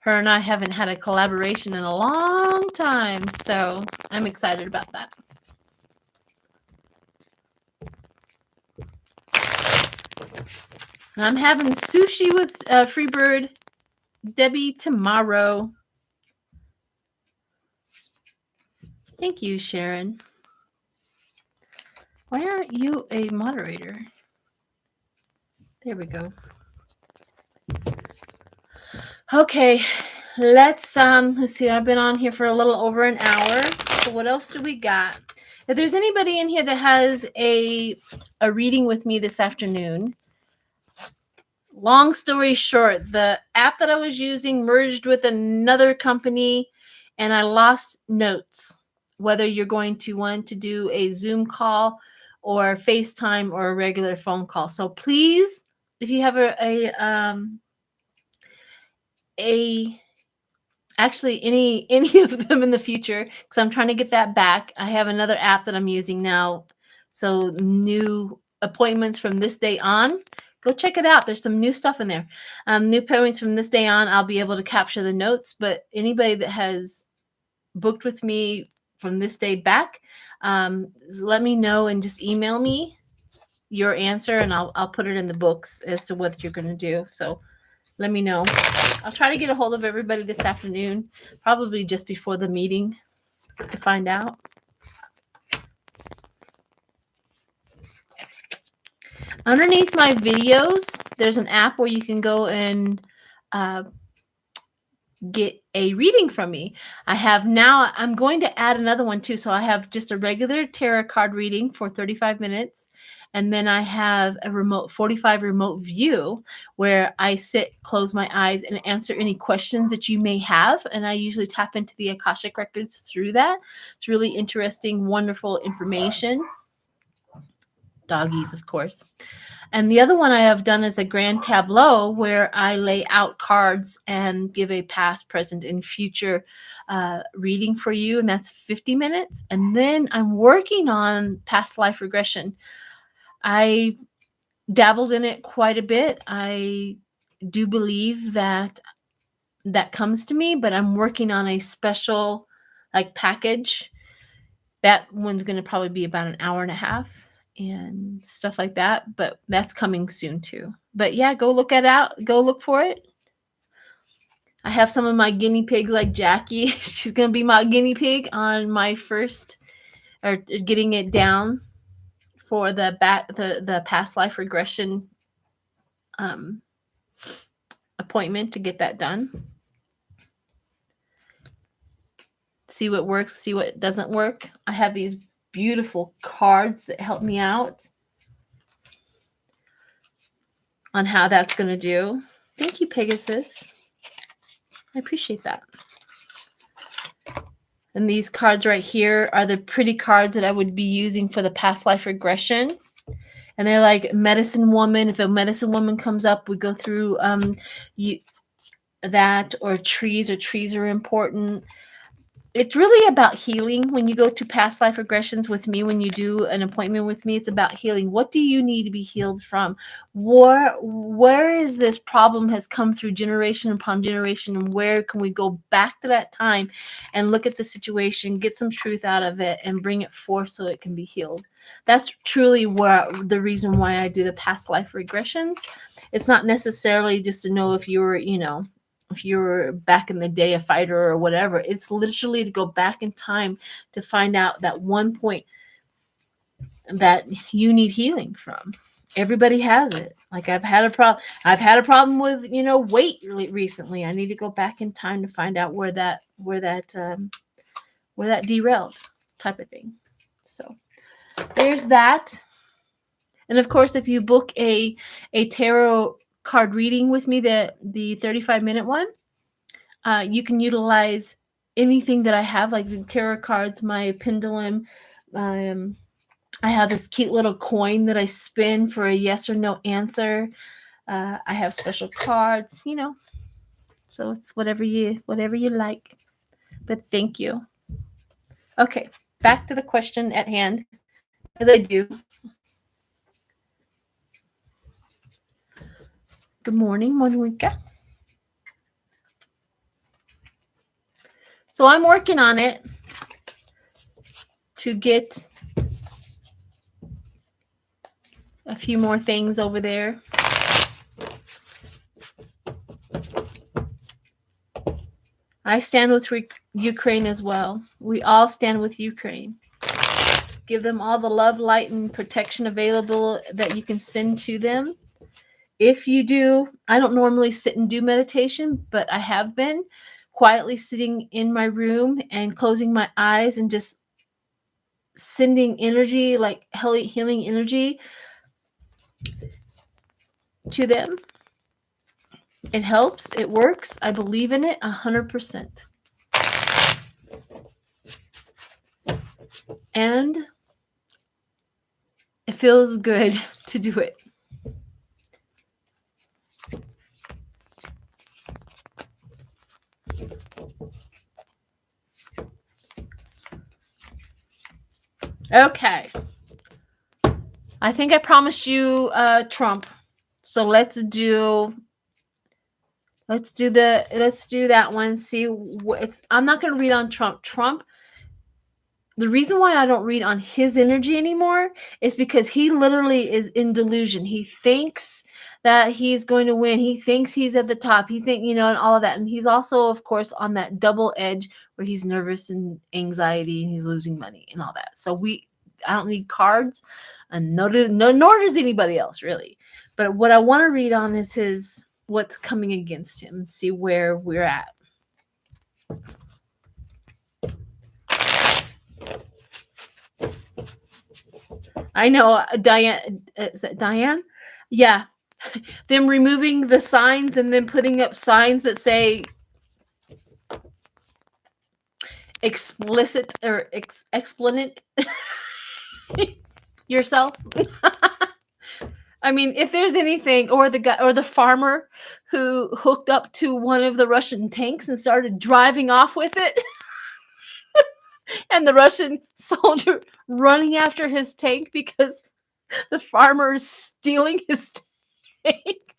Her and I haven't had a collaboration in a long time, so I'm excited about that. And I'm having sushi with Freebird Debbie tomorrow. Thank you, Sharon. Why aren't you a moderator? There we go. Okay, let's see. I've been on here for a little over an hour. So what else do we got? If there's anybody in here that has a reading with me this afternoon, long story short, the app that I was using merged with another company and I lost notes, whether you're going to want to do a Zoom call or FaceTime or a regular phone call. So please, if you have actually any of them in the future, because I'm trying to get that back. I have another app that I'm using now. So new appointments from this day on, go check it out. There's some new stuff in there. New appointments from this day on, I'll be able to capture the notes. But anybody that has booked with me from this day back, let me know and just email me your answer, and I'll put it in the books as to what you're going to do. So let me know. I'll try to get a hold of everybody this afternoon, probably just before the meeting to find out. Underneath my videos, there's an app where you can go and get a reading from me. I'm going to add another one too. So I have just a regular tarot card reading for 35 minutes. And then I have a 45 remote view where I sit, close my eyes, and answer any questions that you may have. And I usually tap into the Akashic records through that. It's really interesting, wonderful information. Doggies, of course. And the other one I have done is a grand tableau where I lay out cards and give a past, present, and future reading for you. And that's 50 minutes. And then I'm working on past life regression. I dabbled in it quite a bit. I do believe that comes to me, but I'm working on a special package. That one's going to probably be about an hour and a half and stuff like that, but that's coming soon too. But yeah, go look it out. Go look for it. I have some of my guinea pigs like Jackie. She's going to be my guinea pig on my first, or getting it down for the past life regression appointment to get that done. See what works, see what doesn't work. I have these beautiful cards that help me out on how that's going to do. Thank you, Pegasus. I appreciate that. And these cards right here are the pretty cards that I would be using for the past life regression. And they're like medicine woman. If a medicine woman comes up, we go through that, or trees are important. it's really about healing. When you go to past life regressions with me, when you do an appointment with me, it's about healing. What do you need to be healed from? Where is this problem has come through generation upon generation, and where can we go back to that time and look at the situation, get some truth out of it, and bring it forth so it can be healed? That's truly the reason why I do the past life regressions. It's not necessarily just to know if if you were back in the day a fighter or whatever. It's literally to go back in time to find out that one point that you need healing from. Everybody has it. Like I've had a problem with weight recently. I need to go back in time to find out where that derailed, type of thing. So there's that. And of course, if you book a tarot card reading with me, the 35-minute one, you can utilize anything that I have, like the tarot cards, my pendulum. I have this cute little coin that I spin for a yes or no answer. I have special cards, so it's whatever you like. But thank you. Okay, back to the question at hand, as I do. Good morning, Monica. So I'm working on it to get a few more things over there. I stand with Ukraine as well. We all stand with Ukraine. Give them all the love, light, and protection available that you can send to them. If you do, I don't normally sit and do meditation, but I have been quietly sitting in my room and closing my eyes and just sending energy, like healing energy to them. It helps. It works. I believe in it 100%. And it feels good to do it. Okay. I think I promised you Trump. So let's do that one. See what I'm not going to read on Trump. The reason why I don't read on his energy anymore is because he literally is in delusion. He thinks that he's going to win. He thinks he's at the top. He think, and all of that. And he's also, of course, on that double edge where he's nervous and anxiety and he's losing money and all that. So I don't need cards, and nor does anybody else really. But what I want to read on is what's coming against him and see where we're at. I know, Diane. Is that Diane? Yeah. Them removing the signs and then putting up signs that say explicit or explanate yourself. I mean, if there's anything, or the guy or the farmer who hooked up to one of the Russian tanks and started driving off with it, and the Russian soldier running after his tank because the farmer is stealing his tank.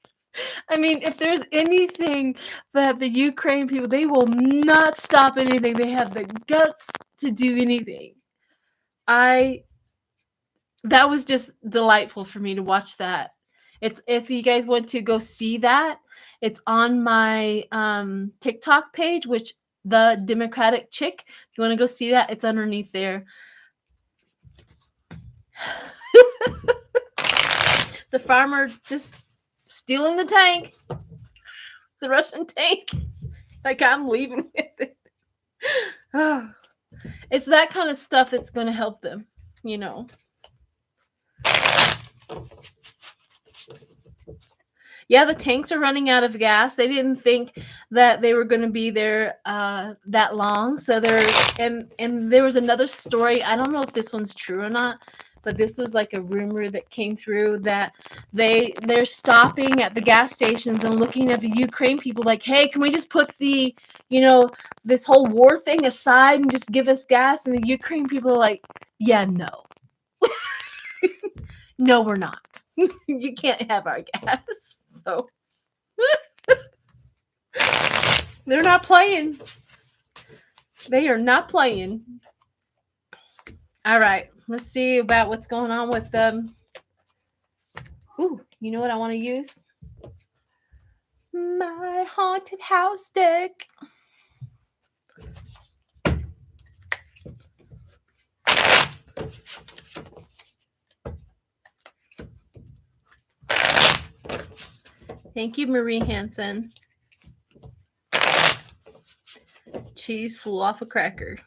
I mean, if there's anything that the Ukraine people, they will not stop anything. They have the guts to do anything. That was just delightful for me to watch that. If you guys want to go see that, it's on my TikTok page, which the Democratic Chick. If you want to go see that, it's underneath there. The farmer just stealing the tank, the Russian tank. Like, I'm leaving with it. Oh, it's that kind of stuff that's going to help them, Yeah, the tanks are running out of gas. They didn't think that they were going to be there that long. So and there was another story. I don't know if this one's true or not, but this was like a rumor that came through that they're stopping at the gas stations and looking at the Ukraine people like, hey, can we just put the, this whole war thing aside and just give us gas? And the Ukraine people are like, yeah, no. No, we're not. You can't have our gas. So they're not playing. They are not playing. All right. Let's see about what's going on with them. Ooh, you know what I want to use? My haunted house deck. Thank you, Marie Hansen. Cheese flew off a cracker.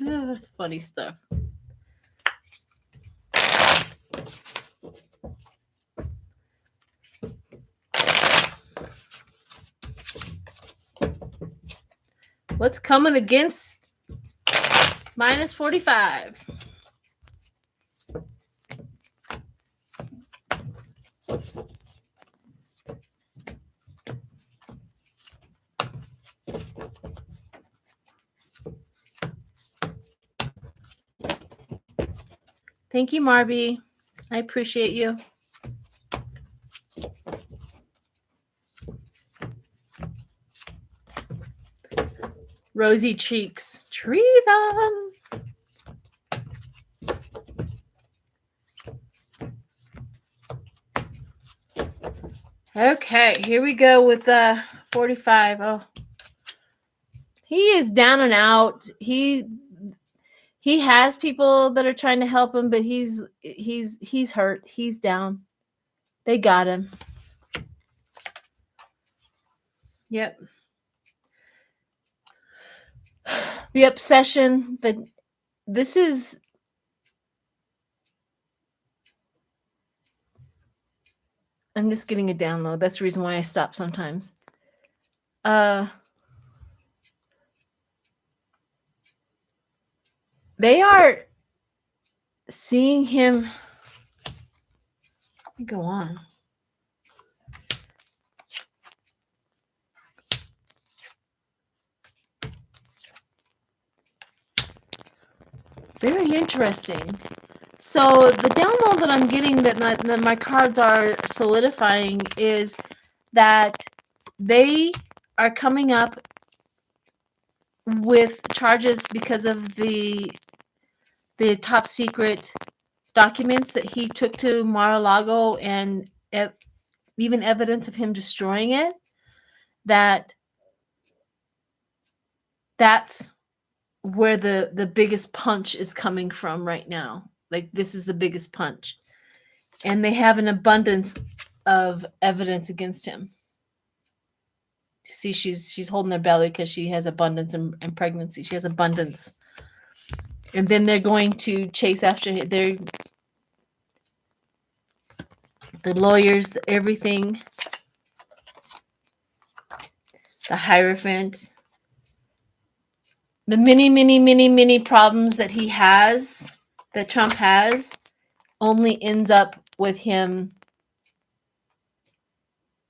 Oh, that's funny stuff. What's coming against minus 45? Thank you, Marby. I appreciate you. Rosy cheeks. Treason. Okay, here we go with 45. Oh, he is down and out. He has people that are trying to help him, but he's hurt. He's down. They got him. Yep. The obsession that this is. I'm just getting a download. That's the reason why I stop sometimes. They are seeing him. Let me go on. Very interesting. So the download that I'm getting that my cards are solidifying is that they are coming up with charges because of the top secret documents that he took to Mar-a-Lago and even evidence of him destroying it. That's where the biggest punch is coming from right now. Like, this is the biggest punch. And they have an abundance of evidence against him. See, she's holding her belly because she has abundance and pregnancy. She has abundance. And then they're going to chase after the lawyers, everything. The Hierophant. The many problems that he has, that Trump has, only ends up with him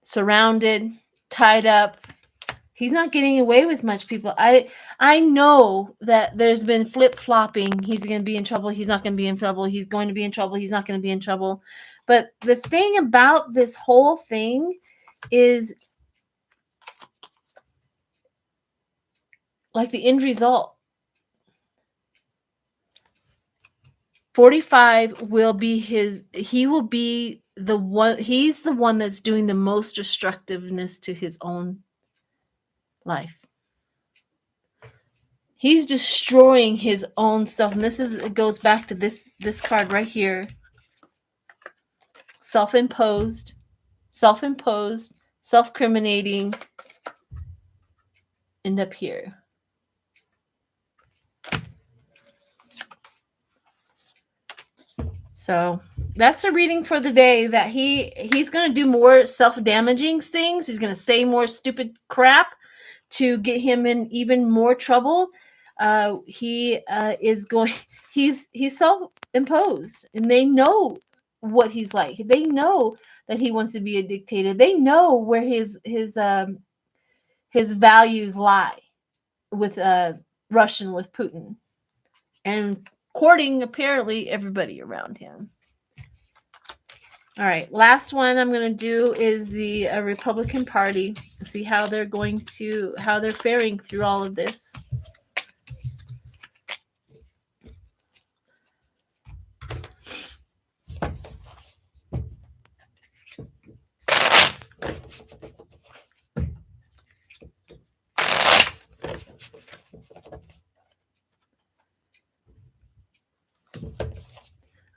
surrounded, tied up. He's not getting away with much, people. I know that there's been flip-flopping. He's going to be in trouble. He's not going to be in trouble. He's going to be in trouble. He's not going to be in trouble. But the thing about this whole thing is, like, the end result. 45 will be he will be the one, he's the one that's doing the most destructiveness to his own life. He's destroying his own stuff. And it goes back to this card right here. Self-imposed, self-criminating, end up here. So that's the reading for the day, that he's going to do more self-damaging things. He's going to say more stupid crap to get him in even more trouble. He is going. He's self-imposed, and they know what he's like. They know that he wants to be a dictator. They know where his values lie with Russian, with Putin, and courting apparently everybody around him. All right, last one I'm going to do is the Republican Party. See how they're faring through all of this.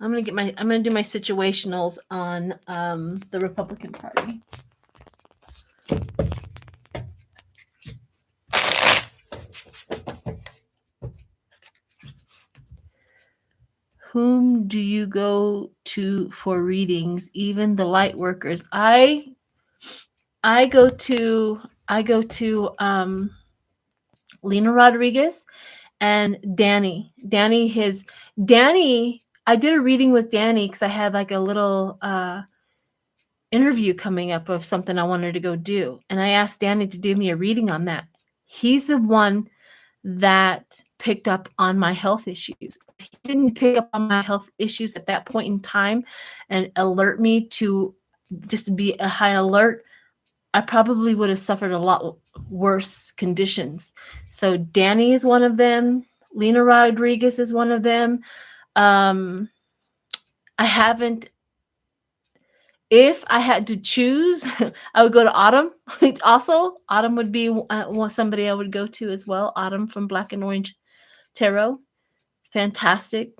I'm gonna do my situationals on the Republican Party. Whom do you go to for readings? Even the light workers. I go to Lena Rodriguez and Danny. Danny. I did a reading with Danny because I had like a little interview coming up of something I wanted to go do, and I asked Danny to do me a reading on that. He's the one that picked up on my health issues. If he didn't pick up on my health issues at that point in time and alert me to just be a high alert, I probably would have suffered a lot worse conditions. So Danny is one of them. Lena Rodriguez is one of them. I haven't. If I had to choose, I would go to Autumn. Also, Autumn would be somebody I would go to as well. Autumn from Black and Orange Tarot. Fantastic.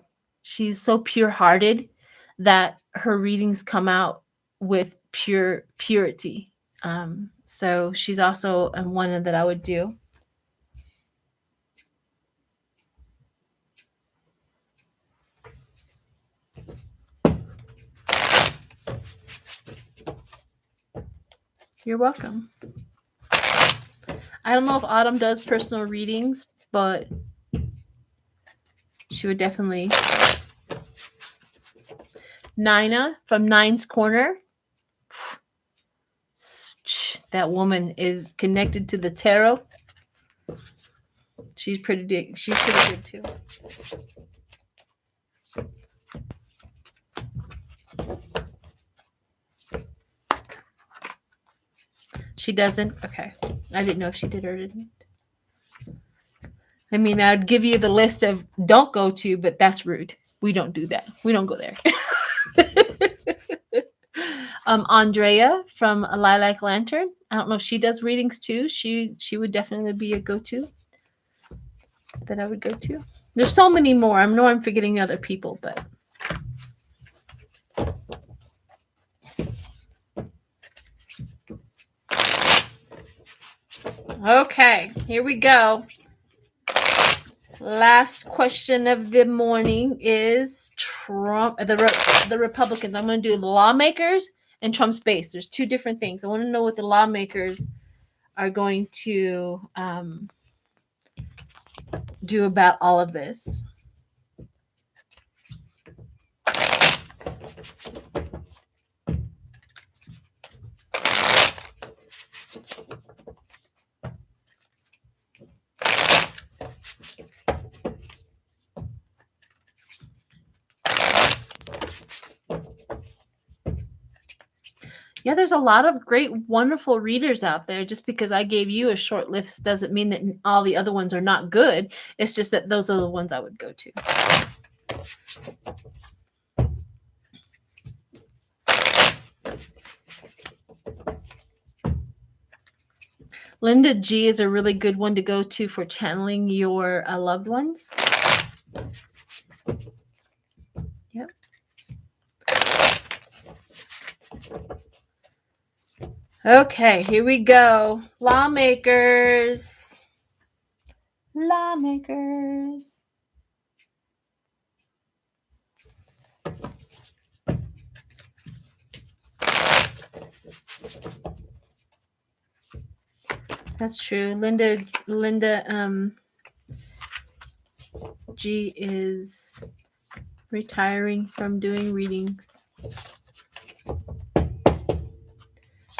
She's so pure-hearted that her readings come out with purity. So she's also one that I would do. You're welcome. I don't know if Autumn does personal readings, but she would definitely. Nina from Nine's Corner. That woman is connected to the tarot. She's pretty good too. She doesn't? Okay. I didn't know if she did or didn't. I mean, I'd give you the list of don't go to, but that's rude. We don't do that. We don't go there. Andrea from Lilac Lantern. I don't know if she does readings too. She would definitely be a go-to that I would go to. There's so many more. I know I'm forgetting other people, but okay, here we go. Last question of the morning is Trump, the Republicans. I'm going to do the lawmakers and Trump's base. There's two different things. I want to know what the lawmakers are going to do about all of this. Yeah, there's a lot of great, wonderful readers out there. Just because I gave you a short list doesn't mean that all the other ones are not good. It's just that those are the ones I would go to. Linda G is a really good one to go to for channeling your loved ones. Yep. Okay, here we go. Lawmakers. Lawmakers. That's true. Linda energy is retiring from doing readings.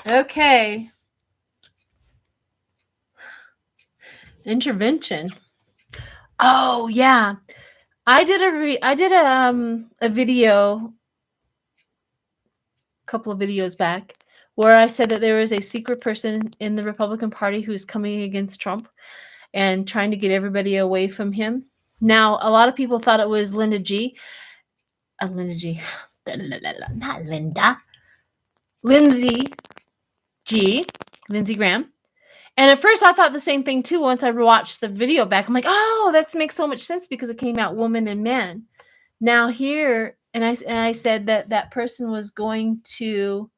Okay. Intervention. Oh yeah, I did a video a couple of videos back where I said that there was a secret person in the Republican Party who's coming against Trump and trying to get everybody away from him. Now, a lot of people thought it was Linda G. Linda G. Not Linda. Lindsey G. Lindsey Graham. And at first I thought the same thing too. Once I watched the video back, I'm like, oh, that makes so much sense because it came out woman and man. Now here, and I said that that person was going to,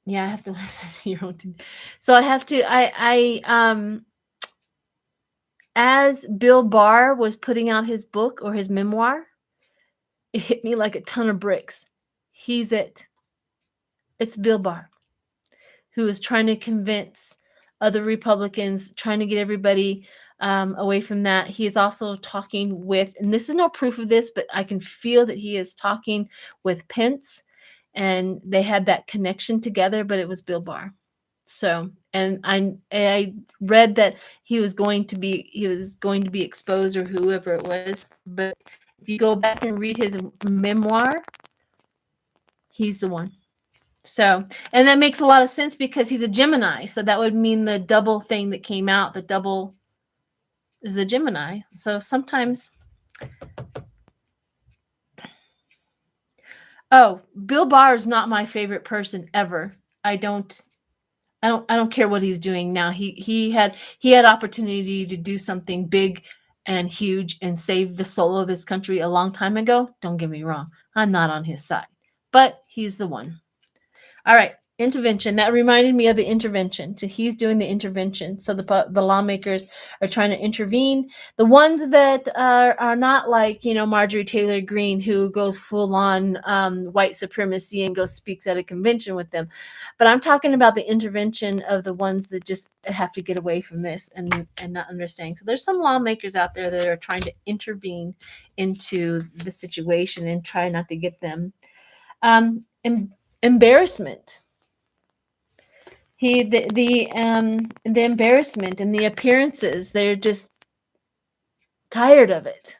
yeah, I have to listen to your own too. So I have to, as Bill Barr was putting out his book or his memoir, it hit me like a ton of bricks. He's it. It's Bill Barr, who is trying to convince other Republicans, trying to get everybody away from that. He is also talking with, and this is no proof of this, but I can feel that he is talking with Pence, and they had that connection together, but it was Bill Barr. So, and I read that he was going to be exposed, or whoever it was. But if you go back and read his memoir, he's the one. So, and that makes a lot of sense because he's a Gemini. So that would mean the double thing that came out, the double is the Gemini. So sometimes, oh, Bill Barr is not my favorite person ever. I don't care what he's doing now. He had opportunity to do something big and huge and save the soul of this country a long time ago. Don't get me wrong. I'm not on his side, but he's the one. All right. Intervention. That reminded me of the intervention. So he's doing the intervention. So the lawmakers are trying to intervene. The ones that are not like, Marjorie Taylor Greene, who goes full on white supremacy and speaks at a convention with them. But I'm talking about the intervention of the ones that just have to get away from this and not understanding. So there's some lawmakers out there that are trying to intervene into the situation and try not to get them. Embarrassment. The embarrassment and the appearances, they're just tired of it.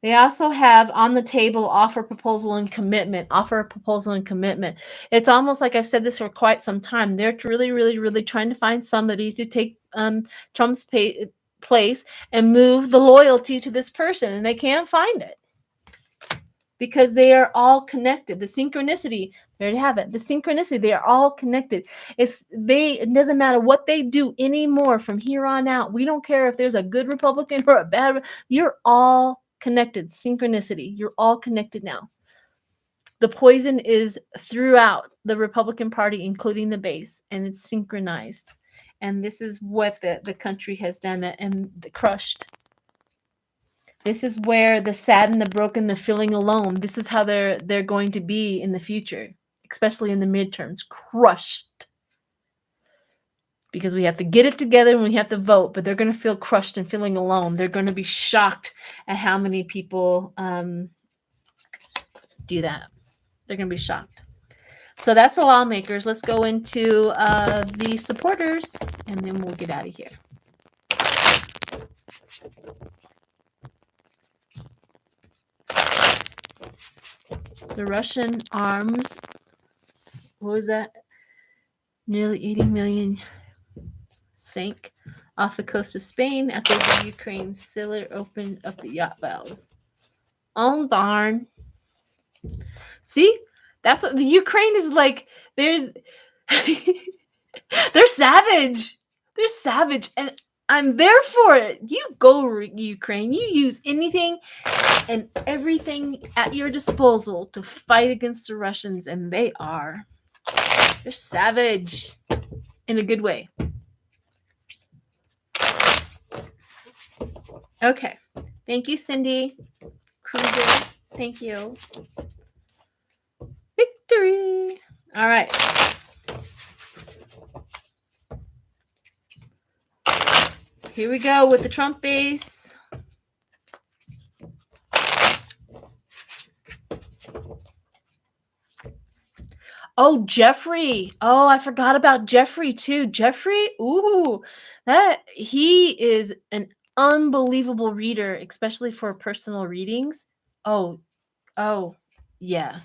They also have on the table offer, proposal, and commitment. Offer, proposal, and commitment. It's almost like I've said this for quite some time. They're really, really, really trying to find somebody to take Trump's place and move the loyalty to this person, and they can't find it. Because they are all connected. The synchronicity, there you have it. The synchronicity, they are all connected. It doesn't matter what they do anymore from here on out. We don't care if there's a good Republican or a bad. You're all connected. Synchronicity. You're all connected now. The poison is throughout the Republican Party, including the base, and it's synchronized. And this is what the country has done and crushed. This is where the sad and the broken, the feeling alone, this is how they're going to be in the future, especially in the midterms, crushed. Because we have to get it together and we have to vote, but they're going to feel crushed and feeling alone. They're going to be shocked at how many people do that. They're going to be shocked. So that's the lawmakers. Let's go into the supporters, and then we'll get out of here. The Russian arms, what was that? Nearly 80 million sank off the coast of Spain after the Ukraine sailor opened up the yacht valves. Oh, darn. See? That's what the Ukraine is like. They're savage. They're savage. And I'm there for it. You go, Ukraine. You use anything and everything at your disposal to fight against the Russians, and they're savage in a good way. Okay. Thank you, Cindy. Kruger. Thank you. Victory. All right. Here we go with the Trump base. Oh, Jeffrey. Oh, I forgot about Jeffrey too. Jeffrey, ooh, that he is an unbelievable reader, especially for personal readings. Oh, yeah.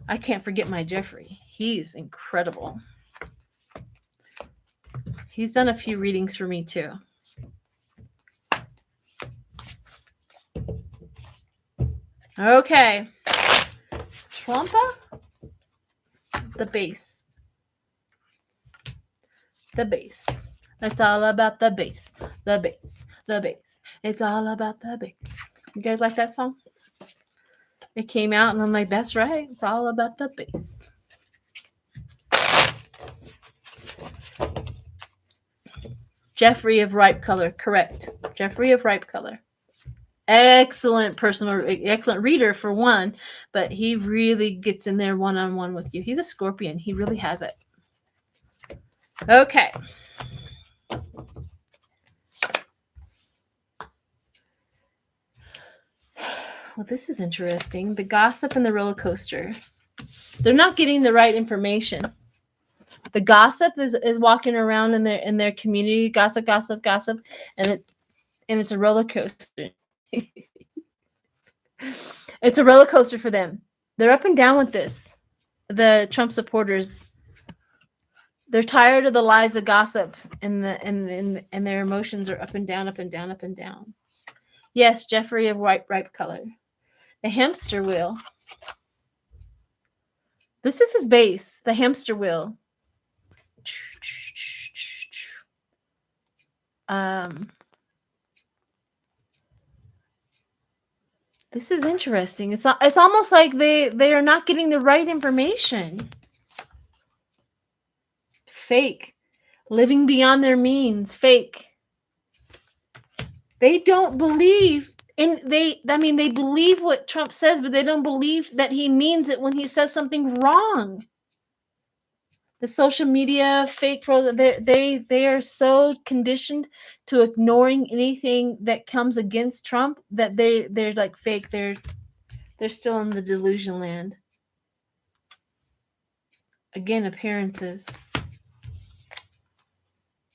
I can't forget my Jeffrey. He's incredible. He's done a few readings for me too. Okay. Trumpa? The base. The base. It's all about the base. The base. The base. It's all about the base. You guys like that song? It came out and I'm like, that's right. It's all about the base. Jeffrey of ripe color. Correct. Jeffrey of ripe color. Excellent excellent reader for one, but he really gets in there one-on-one with you. He's a Scorpion. He really has it. Okay. Well, this is interesting. The gossip and the roller coaster. They're not getting the right information. The gossip is walking around in their community, gossip, and it's a roller coaster. It's a roller coaster for them. They're up and down with this. The Trump supporters, they're tired of the lies, the gossip, and their emotions are up and down, up and down, up and down. Yes, Jeffrey of ripe color. The hamster wheel. This is his base, the hamster wheel. This is interesting. It's almost like they are not getting the right information. Fake. Living beyond their means. Fake. They don't believe they believe what Trump says, but they don't believe that he means it when he says something wrong. The social media fake pros, they are so conditioned to ignoring anything that comes against Trump that they're like fake. They're still in the delusion land. Again, appearances.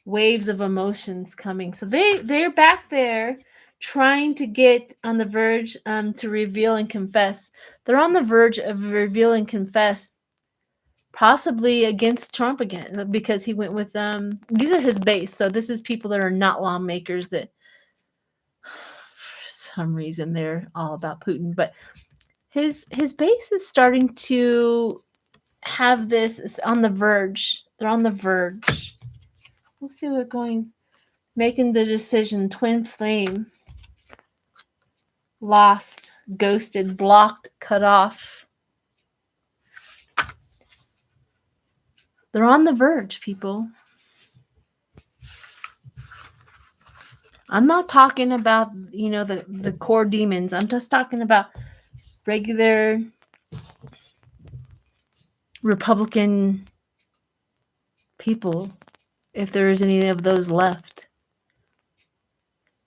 Waves of emotions coming. So they're back there trying to get on the verge to reveal and confess. They're on the verge of reveal and confess, possibly against Trump again, because he went with these are his base. So this is people that are not lawmakers that for some reason they're all about Putin. But his base is starting to have this. It's on the verge. They're on the verge. Let's see what going. Making the decision. Twin flame. Lost. Ghosted. Blocked. Cut off. They're on the verge, people. I'm not talking about, the core demons. I'm just talking about regular Republican people, if there is any of those left.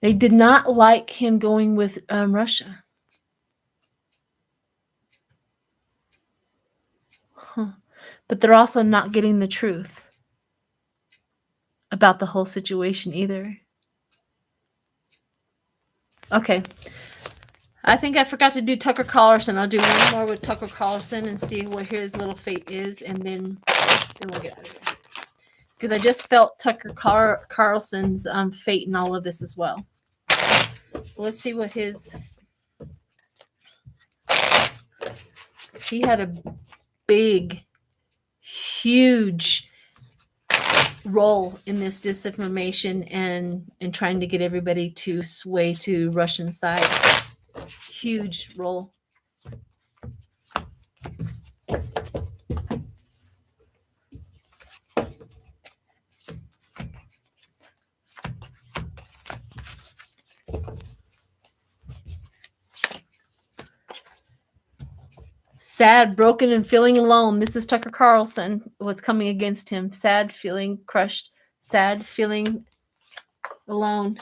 They did not like him going with Russia. But they're also not getting the truth about the whole situation either. Okay. I think I forgot to do Tucker Carlson. I'll do one more with Tucker Carlson and see what his little fate is, and then we'll get out of here. Because I just felt Tucker Carlson's fate in all of this as well. So let's see what he had a big, huge role in this disinformation and trying to get everybody to sway to Russian side. Huge role. Sad, broken, and feeling alone. This is Tucker Carlson. What's coming against him? Sad, feeling crushed. Sad, feeling alone.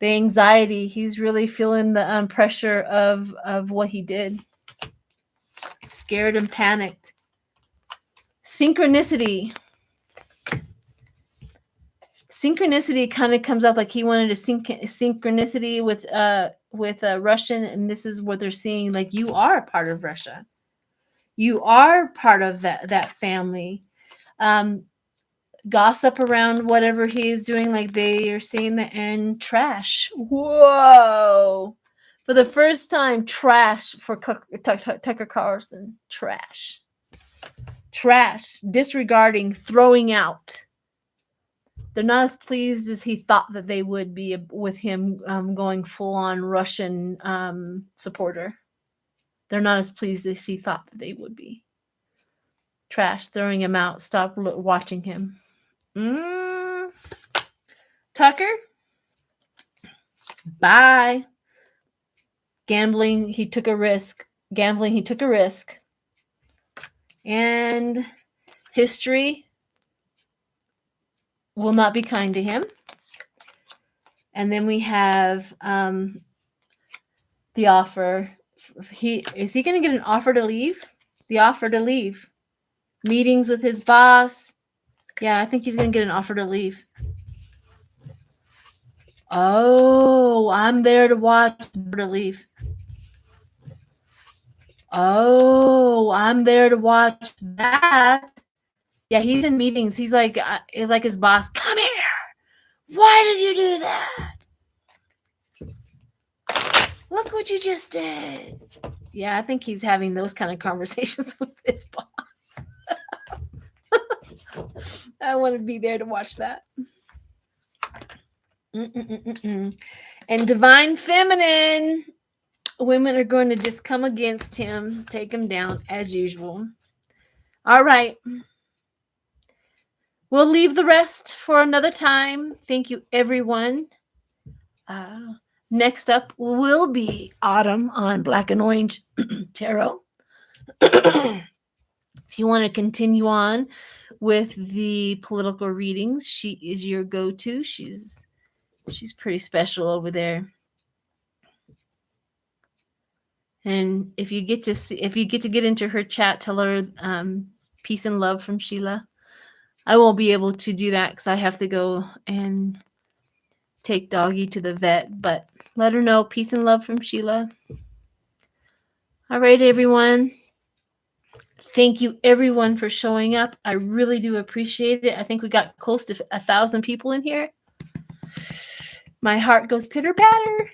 The anxiety, he's really feeling the pressure of what he did. Scared and panicked. Synchronicity. Synchronicity kind of comes out like he wanted a synchronicity with Russian, and this is what they're seeing. Like, you are a part of Russia. You are part of that family. Gossip around whatever he is doing, like they are seeing the end. Trash. Whoa. For the first time, trash for Tucker Carlson. Trash. Trash. Disregarding, throwing out. They're not as pleased as he thought that they would be with him going full-on Russian supporter. They're not as pleased as he thought that they would be. Trash. Throwing him out. Stop watching him. Tucker? Bye. Gambling, he took a risk. Gambling, he took a risk. And history will not be kind to him. And then we have the offer. Is he going to get an offer to leave? The offer to leave. Meetings with his boss. Yeah, I think he's going to get an offer to leave. Oh, I'm there to watch to leave. Oh, I'm there to watch that. Yeah, he's in meetings. He's like his boss. Come here. Why did you do that? Look what you just did. Yeah, I think he's having those kind of conversations with his boss. I want to be there to watch that. And divine feminine. Women are going to just come against him, take him down as usual. All right. We'll leave the rest for another time. Thank you, everyone. Next up will be Autumn on Black and Orange Tarot. If you want to continue on with the political readings, she is your go-to. She's pretty special over there. And if you get to get into her chat, tell her peace and love from Sheila. I won't be able to do that because I have to go and take Doggy to the vet, but let her know peace and love from Sheila. All right, everyone. Thank you, everyone, for showing up. I really do appreciate it. I think we got close to 1,000 people in here. My heart goes pitter-patter.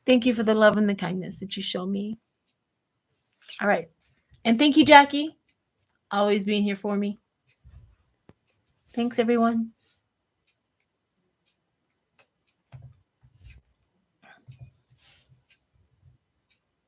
Thank you for the love and the kindness that you show me. All right. And thank you, Jackie, always being here for me. Thanks, everyone.